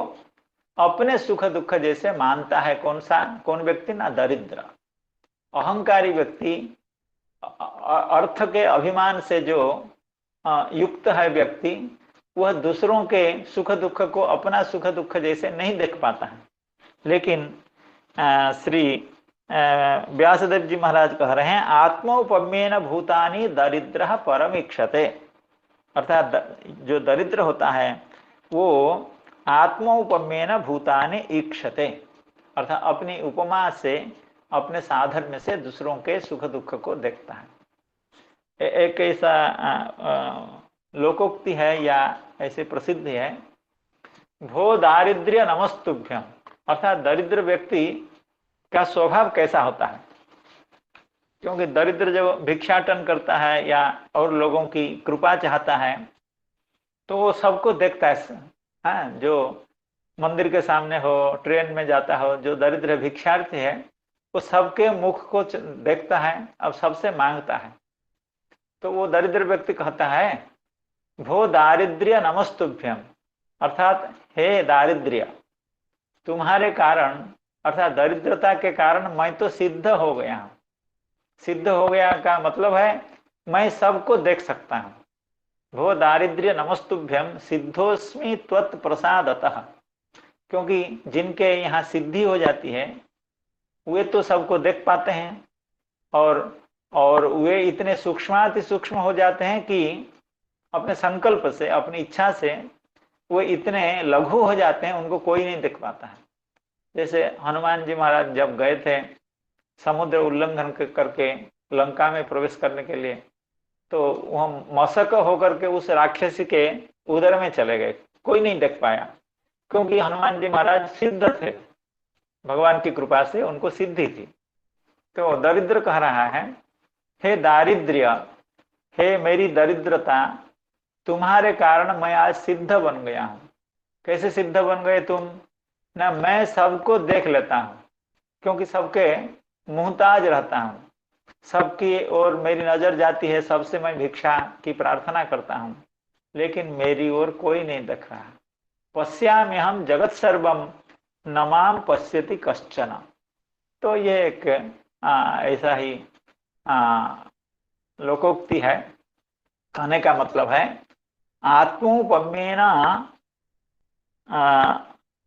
अपने सुख दुख जैसे मानता है। कौन व्यक्ति? ना दरिद्र। अहंकारी व्यक्ति, अर्थ के अभिमान से जो युक्त है व्यक्ति, वह दूसरों के सुख दुख को अपना सुख दुख जैसे नहीं देख पाता है। लेकिन श्री व्यासदेव जी महाराज कह रहे हैं आत्मौपम्येन भूतानि दरिद्र परमीक्षते, अर्थात जो दरिद्र होता है वो आत्मौपम्येन भूतानि ईक्षते, अर्थात अपनी उपमा से, अपने साधर्म्य से दूसरों के सुख दुख को देखता है। एक ऐसा लोकोक्ति है या ऐसे प्रसिद्ध है, भो दारिद्र्य नमस्तुभ्यम, अर्थात दरिद्र व्यक्ति का स्वभाव कैसा होता है। क्योंकि दरिद्र जब भिक्षाटन करता है या और लोगों की कृपा चाहता है तो वो सबको देखता है। हाँ, जो मंदिर के सामने हो, ट्रेन में जाता हो, जो दरिद्र भिक्षार्थी है वो सबके मुख को देखता है, अब सबसे मांगता है। तो वो दरिद्र व्यक्ति कहता है भो दारिद्र्य नमस्तुभ्यम, अर्थात हे दारिद्र्य, तुम्हारे कारण, अर्थात दरिद्रता के कारण मैं तो सिद्ध हो गया हूं। सिद्ध हो गया का मतलब है मैं सबको देख सकता हूं। भो दारिद्र्य नमस्तुभ्यम सिद्धोस्मि त्वत् प्रसादतः, क्योंकि जिनके यहाँ सिद्धि हो जाती है वे तो सबको देख पाते हैं, और वे इतने सूक्ष्माति सूक्ष्म हो जाते हैं कि अपने संकल्प से, अपनी इच्छा से वे इतने लघु हो जाते हैं, उनको कोई नहीं देख पाता है। जैसे हनुमान जी महाराज जब गए थे समुद्र उल्लंघन करके लंका में प्रवेश करने के लिए, तो वह मशक होकर के उस राक्षसी के उदर में चले गए, कोई नहीं देख पाया, क्योंकि हनुमान जी महाराज सिद्ध थे, भगवान की कृपा से उनको सिद्धि थी। तो दरिद्र कह रहा है हे दारिद्र्य, हे मेरी दरिद्रता, तुम्हारे कारण मैं आज सिद्ध बन गया हूं। कैसे सिद्ध बन गए तुम? ना, मैं सबको देख लेता हूं, क्योंकि सबके मुहताज रहता हूं, सबकी ओर मेरी नजर जाती है, सबसे मैं भिक्षा की प्रार्थना करता हूं, लेकिन मेरी ओर कोई नहीं देख रहा। पश्यामि हम जगत सर्वम नमाम पश्यति कश्चन। तो ये एक ऐसा ही लोकोक्ति है। कहने का मतलब है आत्मोपम्येन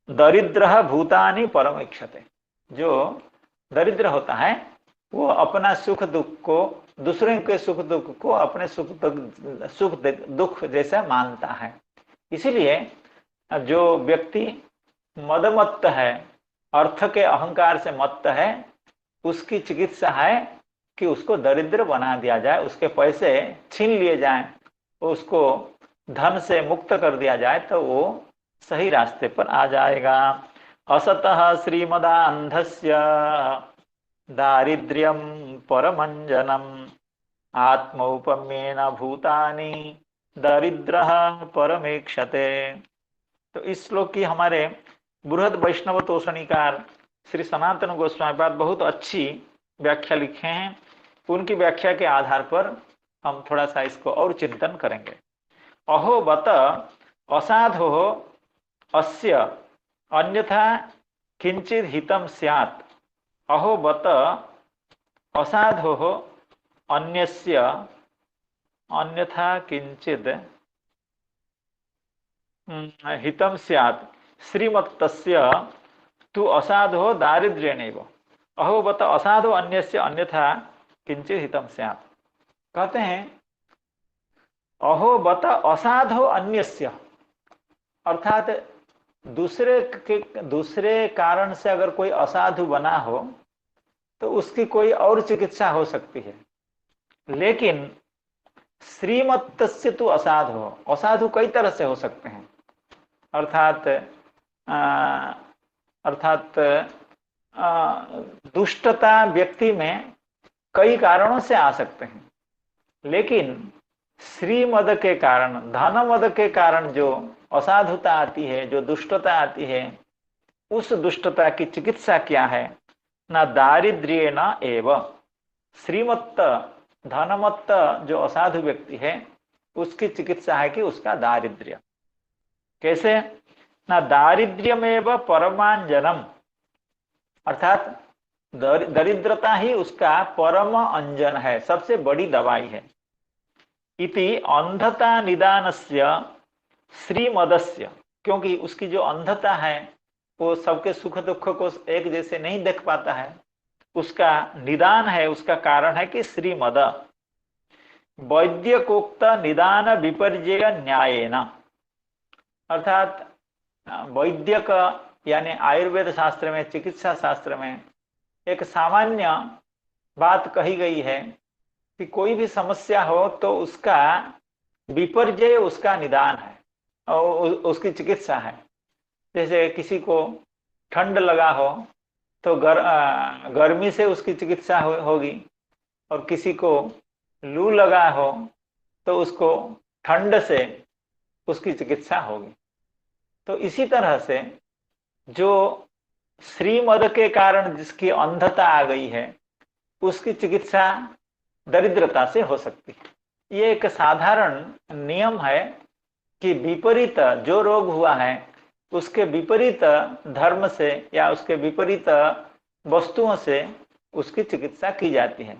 दरिद्र भूतानि परमीक्षते। जो दरिद्र होता है वो अपना सुख दुख को, दूसरे के सुख दुख को अपने सुख दुख जैसा मानता है। इसीलिए जो व्यक्ति मदमत्त है, अर्थ के अहंकार से मत्त है, उसकी चिकित्सा है कि उसको दरिद्र बना दिया जाए, उसके पैसे छीन लिए जाएं, उसको धन से मुक्त कर दिया जाए, तो वो सही रास्ते पर आ जाएगा। असतः श्रीमदान्धस्य दारिद्र्यम परमंजनम आत्मौपम्येन भूतानि दरिद्र परमेक्षते। तो इस श्लोक की हमारे बृहद वैष्णव तोषणीकार श्री सनातन गोस्वामी पाद बहुत अच्छी व्याख्या लिखे हैं। उनकी व्याख्या के आधार पर हम थोड़ा सा इसको और चिंतन करेंगे। अहो बत असाधो अस्य अन्यथा किंचित हितम स्यात् अहो बत असाधोः अन्यस्य अन्यथा किंचित हितम स्यात् श्रीमत्तस्य तु असाधो दारिद्र्येणैव अहो बत असाधो अन्यस्य अन्यथा किंचित हितम स्यात्। कहते हैं अहो बत असाधो अन्यस्य, अर्थात दूसरे कारण से अगर कोई असाधु बना हो तो उसकी कोई और चिकित्सा हो सकती है, लेकिन श्रीमत्तस्य तु असाधो, असाधु कई तरह से हो सकते हैं। अर्थात दुष्टता व्यक्ति में कई कारणों से आ सकते हैं, लेकिन श्रीमद के कारण, धनमद के कारण जो असाधुता आती है, जो दुष्टता आती है, उस दुष्टता की चिकित्सा क्या है? न दारिद्र्य न एव। श्रीमत्त धनमत्त जो असाधु व्यक्ति है उसकी चिकित्सा है कि उसका दारिद्र्य। कैसे? न दारिद्र्यमेव परमांजनम, अर्थात दरिद्रता ही उसका परम अंजन है, सबसे बड़ी दवाई है। इति अंधता निदानस्य श्रीमदस्य, क्योंकि उसकी जो अंधता है वो सबके सुख दुख को एक जैसे नहीं देख पाता है, उसका निदान है, उसका कारण है कि श्रीमद वैद्यकोक्त निदान विपर्यय न्यायेन, अर्थात वैद्यक यानी आयुर्वेद शास्त्र में, चिकित्सा शास्त्र में एक सामान्य बात कही गई है कि कोई भी समस्या हो तो उसका विपर्यय उसका निदान है और उसकी चिकित्सा है। जैसे किसी को ठंड लगा हो तो गर्मी से उसकी चिकित्सा होगी, और किसी को लू लगा हो तो उसको ठंड से उसकी चिकित्सा होगी। तो इसी तरह से जो श्रीमद के कारण जिसकी अंधता आ गई है उसकी चिकित्सा दरिद्रता से हो सकती है। ये एक साधारण नियम है कि विपरीत जो रोग हुआ है उसके विपरीत धर्म से या उसके विपरीत वस्तुओं से उसकी चिकित्सा की जाती है।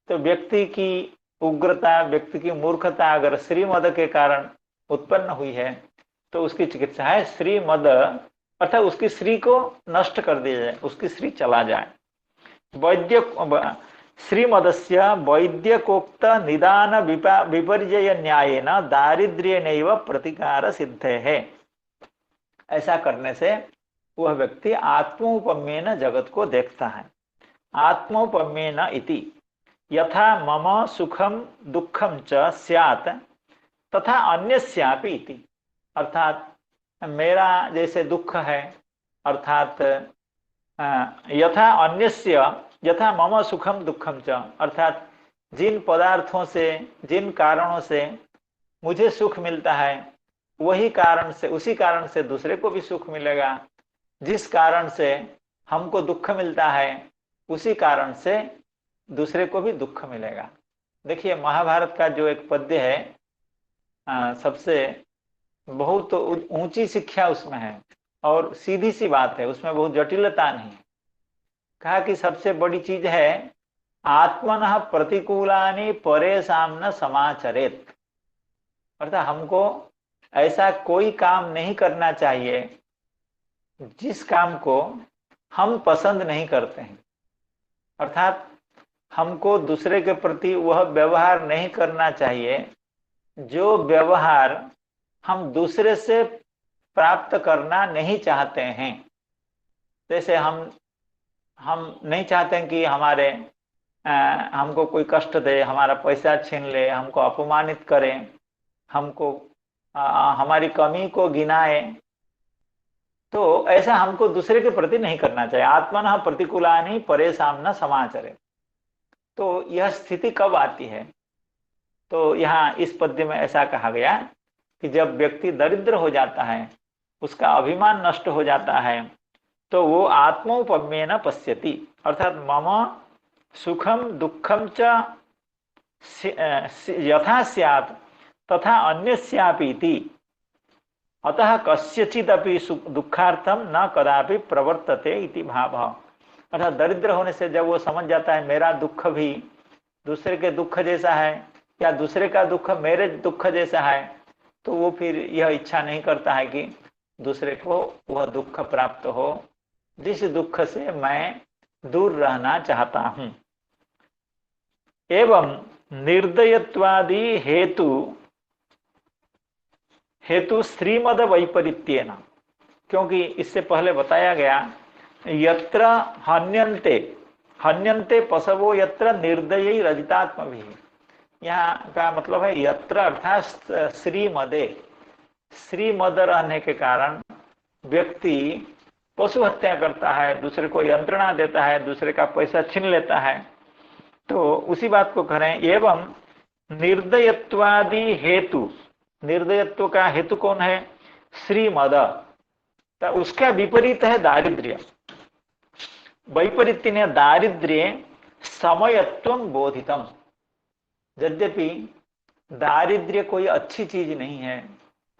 तो व्यक्ति की उग्रता, व्यक्ति की मूर्खता अगर श्रीमद के कारण उत्पन्न हुई है तो उसकी चिकित्सा है श्रीमद, अर्थात उसकी श्री को नष्ट कर दिया जाए, उसकी श्री चला जाए। वैद्य श्रीमदस्य वैद्यकोक्त निदान विपर्यय न्यायेन दारिद्र्येनैव प्रतिकार सिद्धे है। ऐसा करने से वह व्यक्ति आत्मोपम्येन जगत को देखता है। आत्मोपम्येन इति यथा मम सुखम दुखम च स्यात् तथा अन्यस्यापि इति, अर्थात मेरा जैसे दुख है, अर्थात यथा अन्यस्य, यथा मम सुखम दुखम च, अर्थात जिन पदार्थों से, जिन कारणों से मुझे सुख मिलता है वही कारण से, उसी कारण से दूसरे को भी सुख मिलेगा। जिस कारण से हमको दुख मिलता है उसी कारण से दूसरे को भी दुख मिलेगा। देखिए महाभारत का जो एक पद्य है, सबसे बहुत ऊंची शिक्षा उसमें है और सीधी सी बात है, उसमें बहुत जटिलता नहीं है। कहा कि सबसे बड़ी चीज है आत्मनः प्रतिकूलानि परेषां न समाचरेत्, अर्थात हमको ऐसा कोई काम नहीं करना चाहिए जिस काम को हम पसंद नहीं करते हैं। अर्थात हमको दूसरे के प्रति वह व्यवहार नहीं करना चाहिए जो व्यवहार हम दूसरे से प्राप्त करना नहीं चाहते हैं। जैसे हम नहीं चाहते हैं कि हमको कोई कष्ट दे, हमारा पैसा छीन ले, हमको अपमानित करे, हमको हमारी कमी को गिनाए, तो ऐसा हमको दूसरे के प्रति नहीं करना चाहिए। आत्मनः प्रतिकूलानि परेषां न समाचरेत्। तो यह स्थिति कब आती है? तो यहाँ इस पद्य में ऐसा कहा गया कि जब व्यक्ति दरिद्र हो जाता है, उसका अभिमान नष्ट हो जाता है, तो वो आत्मोपम्येन पश्यति, अर्थात मम सुखम दुखम च यथा स्यात् तथा अन्यस्यापि इति, अतः कस्यचिदपि दुखार्थम न कदापि प्रवर्तते इति भाव। अर्थात दरिद्र होने से जब वो समझ जाता है मेरा दुख भी दूसरे के दुख जैसा है या दूसरे का दुख मेरे दुख जैसा है, तो वो फिर यह इच्छा नहीं करता है कि दूसरे को वह दुख प्राप्त हो जिस दुख से मैं दूर रहना चाहता हूं। एवं निर्दयत्वादि हेतु श्रीमद वैपरीत्येन, क्योंकि इससे पहले बताया गया यत्र हन्यन्ते पशवो यत्र निर्दयी रजितात्म भी। यहाँ का मतलब है यत्र अर्थात श्रीमदे, श्रीमद रहने के कारण व्यक्ति पशु हत्या करता है, दूसरे को यंत्रणा देता है, दूसरे का पैसा छीन लेता है। तो उसी बात को करें एवं निर्दयत्वादि हेतु, निर्दयत्व का हेतु कौन है? श्रीमद। तो उसका विपरीत है दारिद्र्य। वैपरीत्य ने दारिद्र्य समयत्व बोधितम। यद्यपि दारिद्र्य कोई अच्छी चीज नहीं है,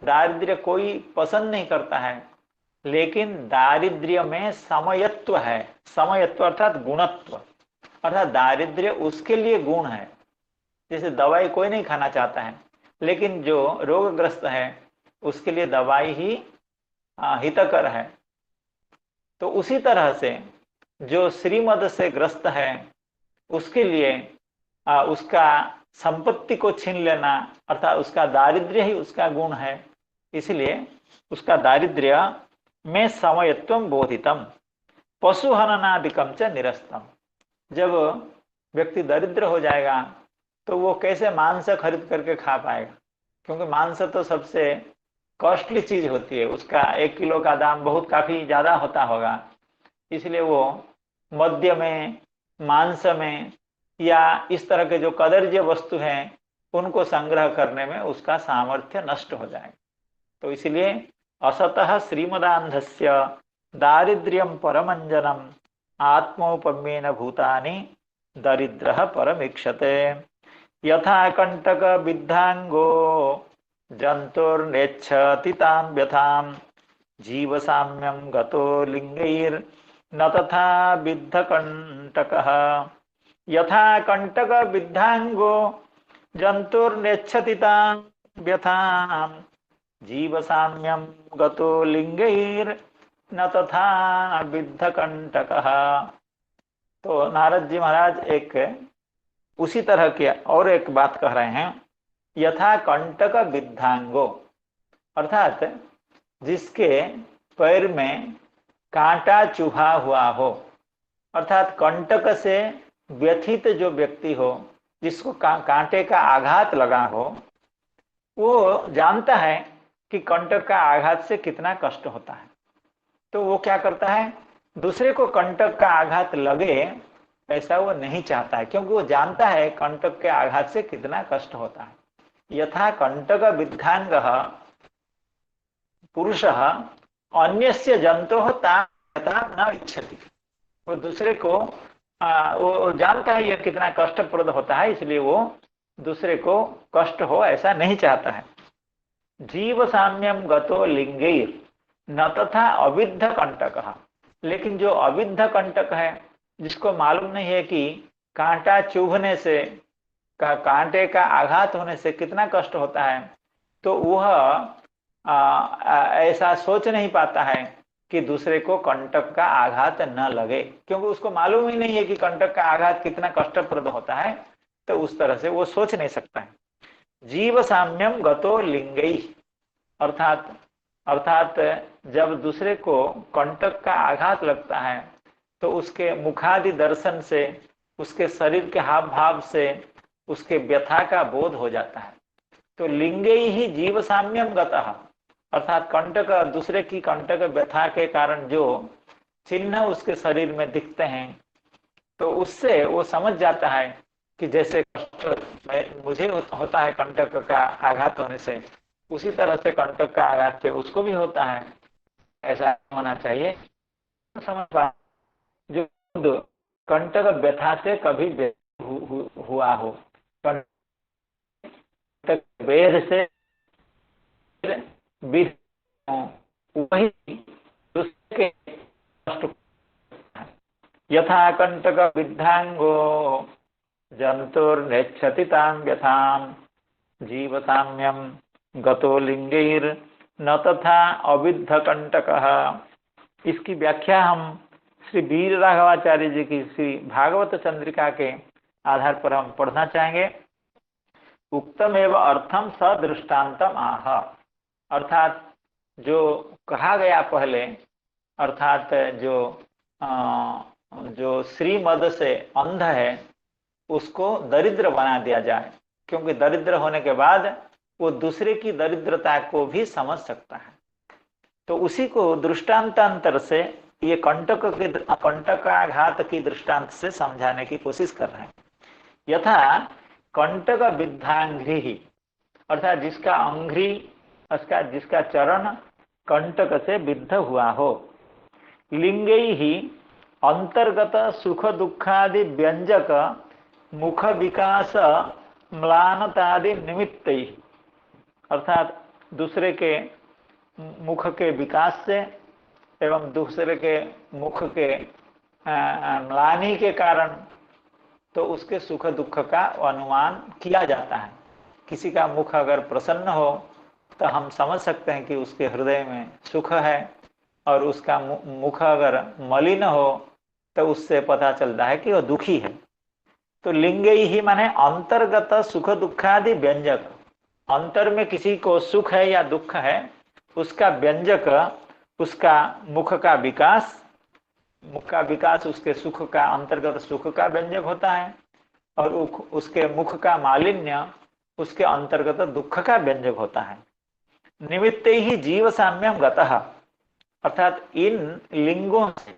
दारिद्र्य कोई पसंद नहीं करता है, लेकिन दारिद्र्य में समयत्व है। समयत्व अर्थात गुणत्व, अर्थात दारिद्र्य उसके लिए गुण है। जैसे दवाई कोई नहीं खाना चाहता है, लेकिन जो रोगग्रस्त है उसके लिए दवाई ही हितकर है। तो उसी तरह से जो श्रीमद से ग्रस्त है उसके लिए उसका संपत्ति को छीन लेना अर्थात उसका दारिद्र्य ही उसका गुण है, इसलिए उसका दारिद्र्य में समयत्व बोधितम पशु हननादिकम च निरस्तम। जब व्यक्ति दरिद्र हो जाएगा तो वो कैसे मांस खरीद करके खा पाएगा, क्योंकि मांस तो सबसे कॉस्टली चीज होती है, उसका 1 किलो का दाम बहुत काफी ज्यादा होता होगा। इसलिए वो मद्य में, मांस में या इस तरह के जो कदर्य वस्तु हैं उनको संग्रह करने में उसका सामर्थ्य नष्ट हो जाएगा। तो इसलिए असतः श्रीमदान्धस्य दारिद्र्यम परमंजनम आत्मौपम्येन भूतानि दरिद्रः परमीक्षते। यथा कंटक विद्धांगो जंतुर्नेच्छति तां व्यथां जीव साम्यं गतो लिंगैर् न तथा विद्ध कंटकः। यथा कंटक विद्धांगो जंतुर्नेच्छति तां व्यथां जीव साम्यं गतो लिंगैर् न तथा विद्ध कंटकः। तो नारद जी महाराज एक उसी तरह के और एक बात कह रहे हैं, यथा कंटक विद्धांगो, अर्थात जिसके पैर में कांटा चुभा हुआ हो, अर्थात कंटक से व्यथित जो व्यक्ति हो, जिसको कांटे का आघात लगा हो, वो जानता है कि कंटक का आघात से कितना कष्ट होता है। तो वो क्या करता है, दूसरे को कंटक का आघात लगे ऐसा वो नहीं चाहता है, क्योंकि वो जानता है कंटक के आघात से कितना कष्ट होता है। यथा कंटक विद्धांगः पुरुषः अन्यस्य जंतोः तां न इच्छति। वो दूसरे को वो जानता है यह कितना कष्टप्रद होता है, इसलिए वो दूसरे को कष्ट हो ऐसा नहीं चाहता है। जीव साम्यम गतो लिंगैर न तथा अविद्ध कंटकः। लेकिन जो अविद्ध कंटक है, जिसको मालूम नहीं है कि कांटा चुभने से, कांटे का आघात होने से कितना कष्ट होता है, तो वह ऐसा सोच नहीं पाता है कि दूसरे को कंटक का आघात न लगे, क्योंकि उसको मालूम ही नहीं है कि कंटक का आघात कितना कष्टप्रद होता है, तो उस तरह से वो सोच नहीं सकता है। जीव साम्यम गतो लिंगै, अर्थात जब दूसरे को कंटक का आघात लगता है तो उसके मुखादि दर्शन से, उसके शरीर के हाव भाव से उसके व्यथा का बोध हो जाता है। तो लिंगे ही जीव साम्यम गतः, अर्थात कंटक, दूसरे की कंटक व्यथा के कारण जो चिन्ह उसके शरीर में दिखते हैं, तो उससे वो समझ जाता है कि जैसे कष्ट मुझे होता है कंटक का आघात होने से, उसी तरह से कंटक का आघात से उसको भी होता है, ऐसा होना चाहिए। समझ पा जो कंटक व्यथा से कभी हुआ हो, कंटक वेद से यथा कंटक विद्धांगो जंतुर्नेच्छति तां व्यथां जीव साम्यम गतो लिंगैर न तथा अविद्ध कंटकः। इसकी व्याख्या हम श्री वीर राघवाचार्य जी की श्री भागवत चंद्रिका के आधार पर हम पढ़ना चाहेंगे। उक्तम एवं अर्थम सदृष्टान्तम आह, अर्थात जो कहा गया पहले, अर्थात जो श्रीमद से अंध है उसको दरिद्र बना दिया जाए, क्योंकि दरिद्र होने के बाद वो दूसरे की दरिद्रता को भी समझ सकता है। तो उसी को दृष्टांतांतर से ये कंटकाघात की दृष्टांत से समझाने की कोशिश कर रहे हैं। यथा कंटक विद्धांघ्रि, अर्थात जिसका अंघ्रि, जिसका चरण कंटक से विद्ध हुआ हो। लिंगै ही अंतर्गत सुख दुखादि व्यंजक मुख विकास म्लानतादि निमित्त, अर्थात दूसरे के मुख के विकास से एवं दूसरे के मुख के म्लानी के कारण तो उसके सुख दुख का अनुमान किया जाता है। किसी का मुख अगर प्रसन्न हो तो हम समझ सकते हैं कि उसके हृदय में सुख है, और उसका मुख अगर मलिन हो तो उससे पता चलता है कि वह दुखी है। तो लिंग ही माने अंतर्गत सुख दुखादि व्यंजक, अंतर में किसी को सुख है या दुख है उसका व्यंजक, उसका मुख का विकास, मुख का विकास उसके सुख का, अंतर्गत सुख का व्यंजक होता है, और उसके मुख का मालिन्य उसके अंतर्गत दुख का व्यंजक होता है। निमित्त ही जीव साम्यम गतः, अर्थात इन लिंगों से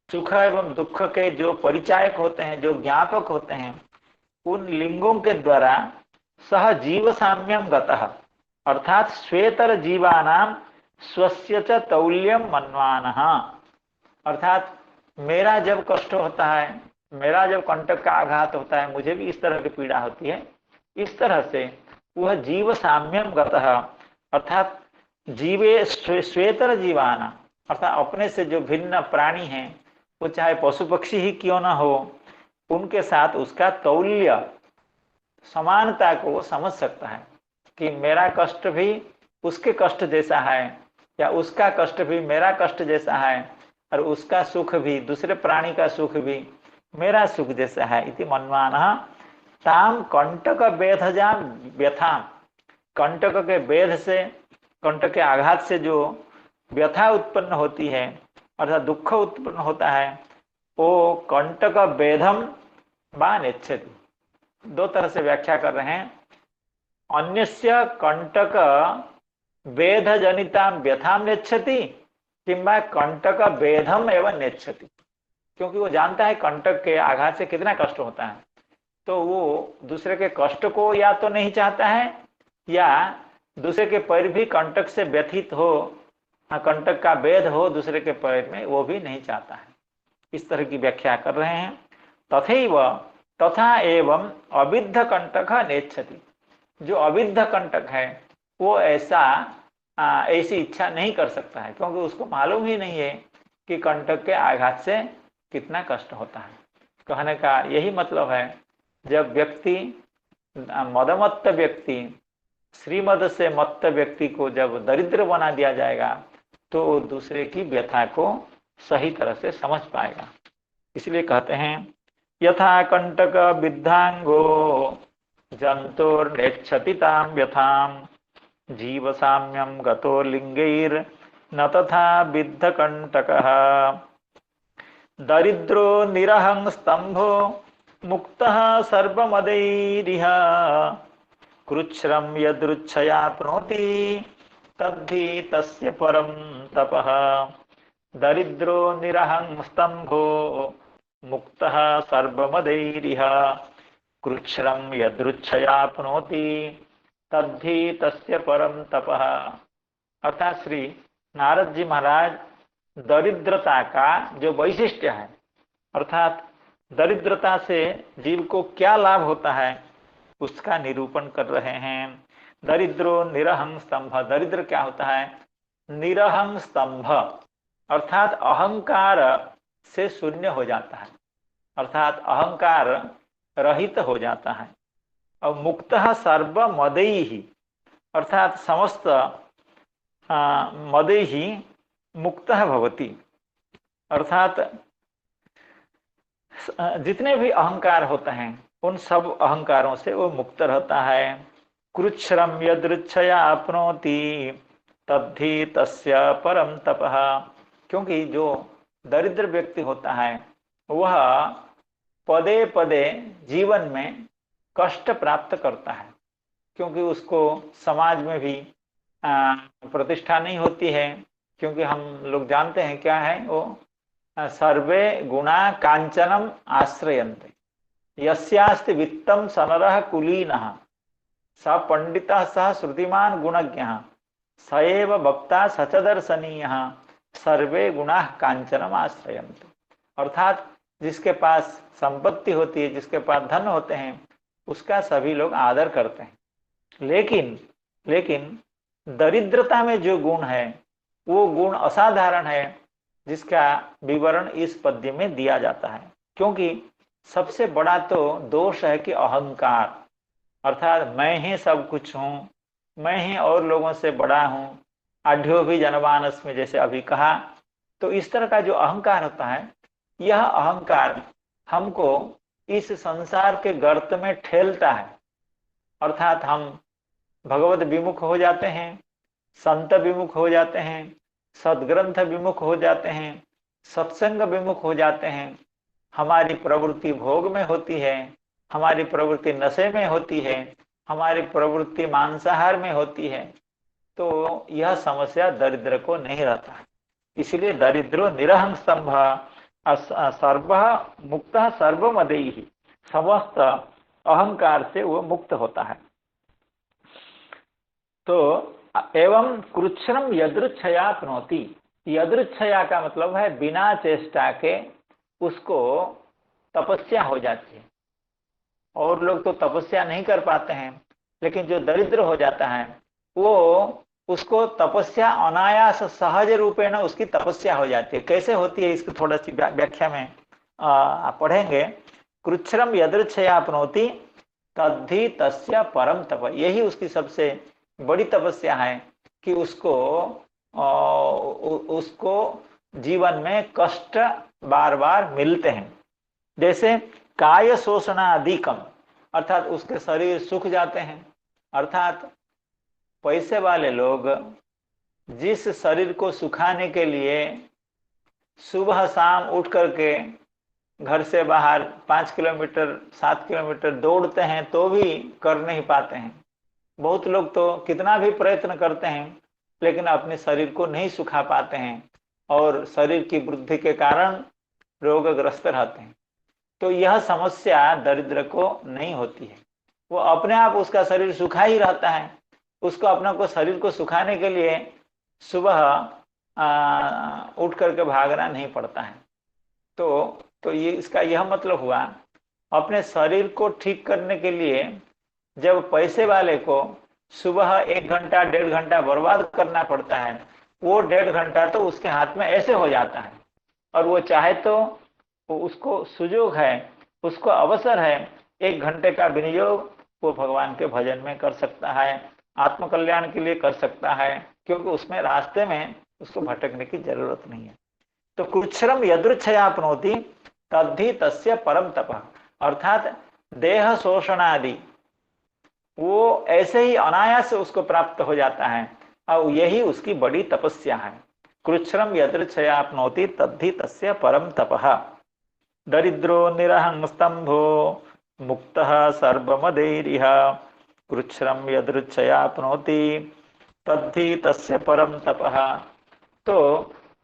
सुख एवं दुख के जो परिचायक होते हैं, जो ज्ञापक होते हैं, उन लिंगों के द्वारा सह जीव साम्यम गतः, अर्थात श्वेतर जीवानाम स्वस्य च तौल्यम मन्वानः, अर्थात मेरा जब कष्ट होता है, मेरा जब कंटक का आघात होता है, मुझे भी इस तरह की पीड़ा होती है, इस तरह से वह जीव साम्यम गतः, अर्थात जीवे श्वेतर जीवाना, अर्थात अपने से जो भिन्न प्राणी हैं, वो चाहे पशु पक्षी ही क्यों ना हो, उनके साथ उसका तौल्य, समानता को वो समझ सकता है कि मेरा कष्ट भी उसके कष्ट जैसा है, या उसका कष्ट भी मेरा कष्ट जैसा है, और उसका सुख भी, दूसरे प्राणी का सुख भी मेरा सुख जैसा है। इति मन्वानः ताम कंटक वेधजाम व्यथाम, कंटक के वेध से, कंटक के आघात से जो व्यथा उत्पन्न होती है, अर्थात दुख उत्पन्न होता है, वो कंटक वेधम वा नेच्छति। दो तरह से व्याख्या कर रहे हैं। अन्यस्य कंटक वेध जनिता व्यथाम नेच्छति किंबा कंटक वेधम एवं नेच्छति, क्योंकि वो जानता है कंटक के आघात से कितना कष्ट होता है, तो वो दूसरे के कष्ट को या तो नहीं चाहता है, या दूसरे के पैर भी कंटक से व्यथित हो, कंटक का वेध हो दूसरे के पैर में, वो भी नहीं चाहता है। इस तरह की व्याख्या कर रहे हैं। तथैव तथा एवं अविद्ध कंटक नेच्छति, जो अविद्ध कंटक है वो ऐसी इच्छा नहीं कर सकता है, क्योंकि उसको मालूम ही नहीं है कि कंटक के आघात से कितना कष्ट होता है। कहने का यही मतलब है, जब व्यक्ति मदमत्त व्यक्ति, श्रीमद से मत्त व्यक्ति को जब दरिद्र बना दिया जाएगा तो दूसरे की व्यथा को सही तरह से समझ पाएगा। इसलिए कहते हैं यथा कंटक विद्धांगो जंतुर्नेच्छति तां व्यथां जीव साम्यम गतो लिंगैर न तथा विद्ध कंटकः। दरिद्रो निरहं स्तंभो मुक्तः सर्वमदैरिह कृच्छ्रम यदृच्छयाप्नोति तद्धि तस्य परम तपः। दरिद्रो निरहं स्तंभो मुक्तः सर्वमदैरिह कृच्छ्रम यदृच्छयाप्नोति तद्धि तस्य परम तपः। अर्थात श्री नारद जी महाराज दरिद्रता का जो वैशिष्ट्य है, अर्थात दरिद्रता से जीव को क्या लाभ होता है, उसका निरूपण कर रहे हैं। दरिद्रो निरहं स्तंभ, दरिद्र क्या होता है? निरहं स्तंभ, अर्थात अहंकार से शून्य हो जाता है। अर्थात अहंकार रहित हो जाता है। और मुक्तः सर्वमदैहि अर्थात समस्त मदैहि मुक्तः भवति, अर्थात जितने भी अहंकार होते हैं उन सब अहंकारों से वो मुक्त रहता है। कृच्छ्रम यदृच्छया आपनोति तद्धि तस्य परम तपः, क्योंकि जो दरिद्र व्यक्ति होता है वह पदे पदे जीवन में कष्ट प्राप्त करता है, क्योंकि उसको समाज में भी प्रतिष्ठा नहीं होती है। क्योंकि हम लोग जानते हैं क्या है वो, सर्वे गुणा कांचनम आश्रयन्ते यस्यास्ति वित्तम सनरः कुलीनः स पंडितः सः श्रुतिमान गुणज्ञः स एव वक्ता स च दर्शनीयः सर्वे गुणा कांचनम आश्रयन्ते। अर्थात जिसके पास संपत्ति होती है, जिसके पास धन होते हैं, उसका सभी लोग आदर करते हैं। लेकिन दरिद्रता में जो गुण है वो गुण असाधारण है, जिसका विवरण इस पद्य में दिया जाता है। क्योंकि सबसे बड़ा तो दोष है कि अहंकार, अर्थात मैं ही सब कुछ हूँ, मैं ही और लोगों से बड़ा हूँ, आढ्यो भी जनमानस में जैसे अभी कहा। तो इस तरह का जो अहंकार होता है, यह अहंकार हमको इस संसार के गर्त में ठेलता है। अर्थात हम भगवत विमुख हो जाते हैं, संत विमुख हो जाते हैं, सदग्रंथ विमुख हो जाते हैं, सत्संग विमुख हो जाते हैं। हमारी प्रवृत्ति भोग में होती है, हमारी प्रवृत्ति नशे में होती है, हमारी प्रवृत्ति मांसाहार में होती है। तो यह समस्या दरिद्र को नहीं रहता है। इसलिए दरिद्रो निरहं स्तंभ सर्व मुक्त सर्वमदैहि, समस्त अहंकार से वो मुक्त होता है। तो एवं कृच्छ्रम यदृच्छया प्नोति, यदृच्छया का मतलब है बिना चेष्टा के उसको तपस्या हो जाती है। और लोग तो तपस्या नहीं कर पाते हैं, लेकिन जो दरिद्र हो जाता है वो उसको तपस्या अनायास सहज रूपेण उसकी तपस्या हो जाती है। कैसे होती है इसकी थोड़ा सी व्याख्या में पढ़ेंगे। कृच्छ्रम यदृच्छया प्नोति तद्धि तस्य परम तप, यही उसकी सबसे बड़ी तपस्या है कि उसको जीवन में कष्ट बार बार मिलते हैं। जैसे काय शोषणादिकम, अर्थात उसके शरीर सूख जाते हैं। अर्थात पैसे वाले लोग जिस शरीर को सुखाने के लिए सुबह शाम उठ करके घर से बाहर 5 किलोमीटर 7 किलोमीटर दौड़ते हैं तो भी कर नहीं पाते हैं। बहुत लोग तो कितना भी प्रयत्न करते हैं लेकिन अपने शरीर को नहीं सुखा पाते हैं और शरीर की वृद्धि के कारण रोगग्रस्त रहते हैं। तो यह समस्या दरिद्र को नहीं होती है, वो अपने आप उसका शरीर सूखा ही रहता है। उसको अपना को शरीर को सुखाने के लिए सुबह उठ करके भागना नहीं पड़ता है। तो ये इसका यह मतलब हुआ, अपने शरीर को ठीक करने के लिए जब पैसे वाले को सुबह 1 घंटा 1.5 घंटा बर्बाद करना पड़ता है, वो 1.5 घंटा तो उसके हाथ में ऐसे हो जाता है और वो चाहे तो उसको सुयोग है, उसको अवसर है, 1 घंटे का विनियोग वो भगवान के भजन में कर सकता है, आत्मकल्याण के लिए कर सकता है, क्योंकि उसमें रास्ते में उसको भटकने की जरूरत नहीं है। तो कृच्छ्रम यदृच्छया प्नोति तद्धि तस्य परम तपः, अर्थात देह शोषणादि वो ऐसे ही अनायास उसको प्राप्त हो जाता है और यही उसकी बड़ी तपस्या है। कृच्छ्रम यदृच्छया प्नोति तद्धि तस्य परम तपः। दरिद्रो निरहं स्तंभो मुक्तः सर्वमदैरिह कृच्छ्रम यदृच्छया प्नोति तद्धि तस्य परम तपः। तो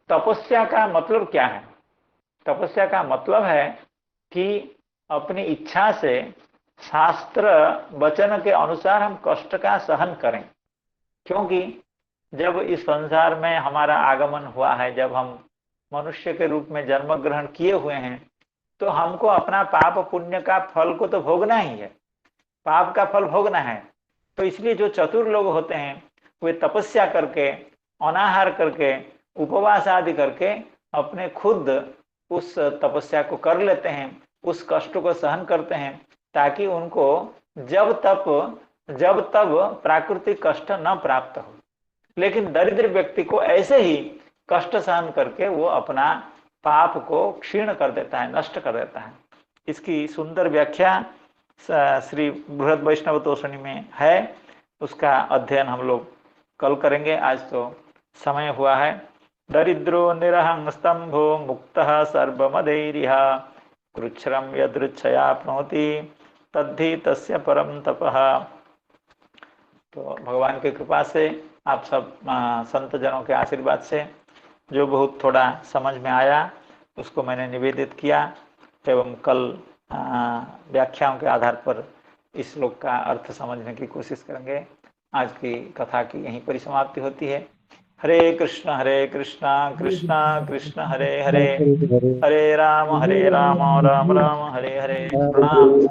तपस्या का मतलब क्या है? तपस्या का मतलब है कि अपनी इच्छा से शास्त्र वचन के अनुसार हम कष्ट का सहन करें। क्योंकि जब इस संसार में हमारा आगमन हुआ है, जब हम मनुष्य के रूप में जन्म ग्रहण किए हुए हैं, तो हमको अपना पाप पुण्य का फल को तो भोगना ही है, पाप का फल भोगना है। तो इसलिए जो चतुर लोग होते हैं वे तपस्या करके, अनाहार करके, उपवास आदि करके अपने खुद उस तपस्या को कर लेते हैं उस कष्ट को सहन करते हैं ताकि उनको जब तब प्राकृतिक कष्ट न प्राप्त हो। लेकिन दरिद्र व्यक्ति को ऐसे ही कष्ट सहन करके वो अपना पाप को क्षीण कर देता है, नष्ट कर देता है। इसकी सुंदर व्याख्या श्री बृहद वैष्णव तोषणी में है, उसका अध्ययन हम लोग कल करेंगे। आज तो समय हुआ है। दरिद्रो निरहं स्तंभो मुक्तः सर्वमदैरिह कृच्छ्रम यदृच्छयाप्नोति तद्धि तस्य परम तपः। तो भगवान की कृपा से, आप सब संत जनों के आशीर्वाद से जो बहुत थोड़ा समझ में आया उसको मैंने निवेदित किया, एवं कल व्याख्याओं के आधार पर इस श्लोक का अर्थ समझने की कोशिश करेंगे। आज की कथा की यहीं पर समाप्ति होती है। हरे कृष्णा कृष्णा कृष्ण हरे हरे, हरे राम राम राम हरे हरे। प्रणाम।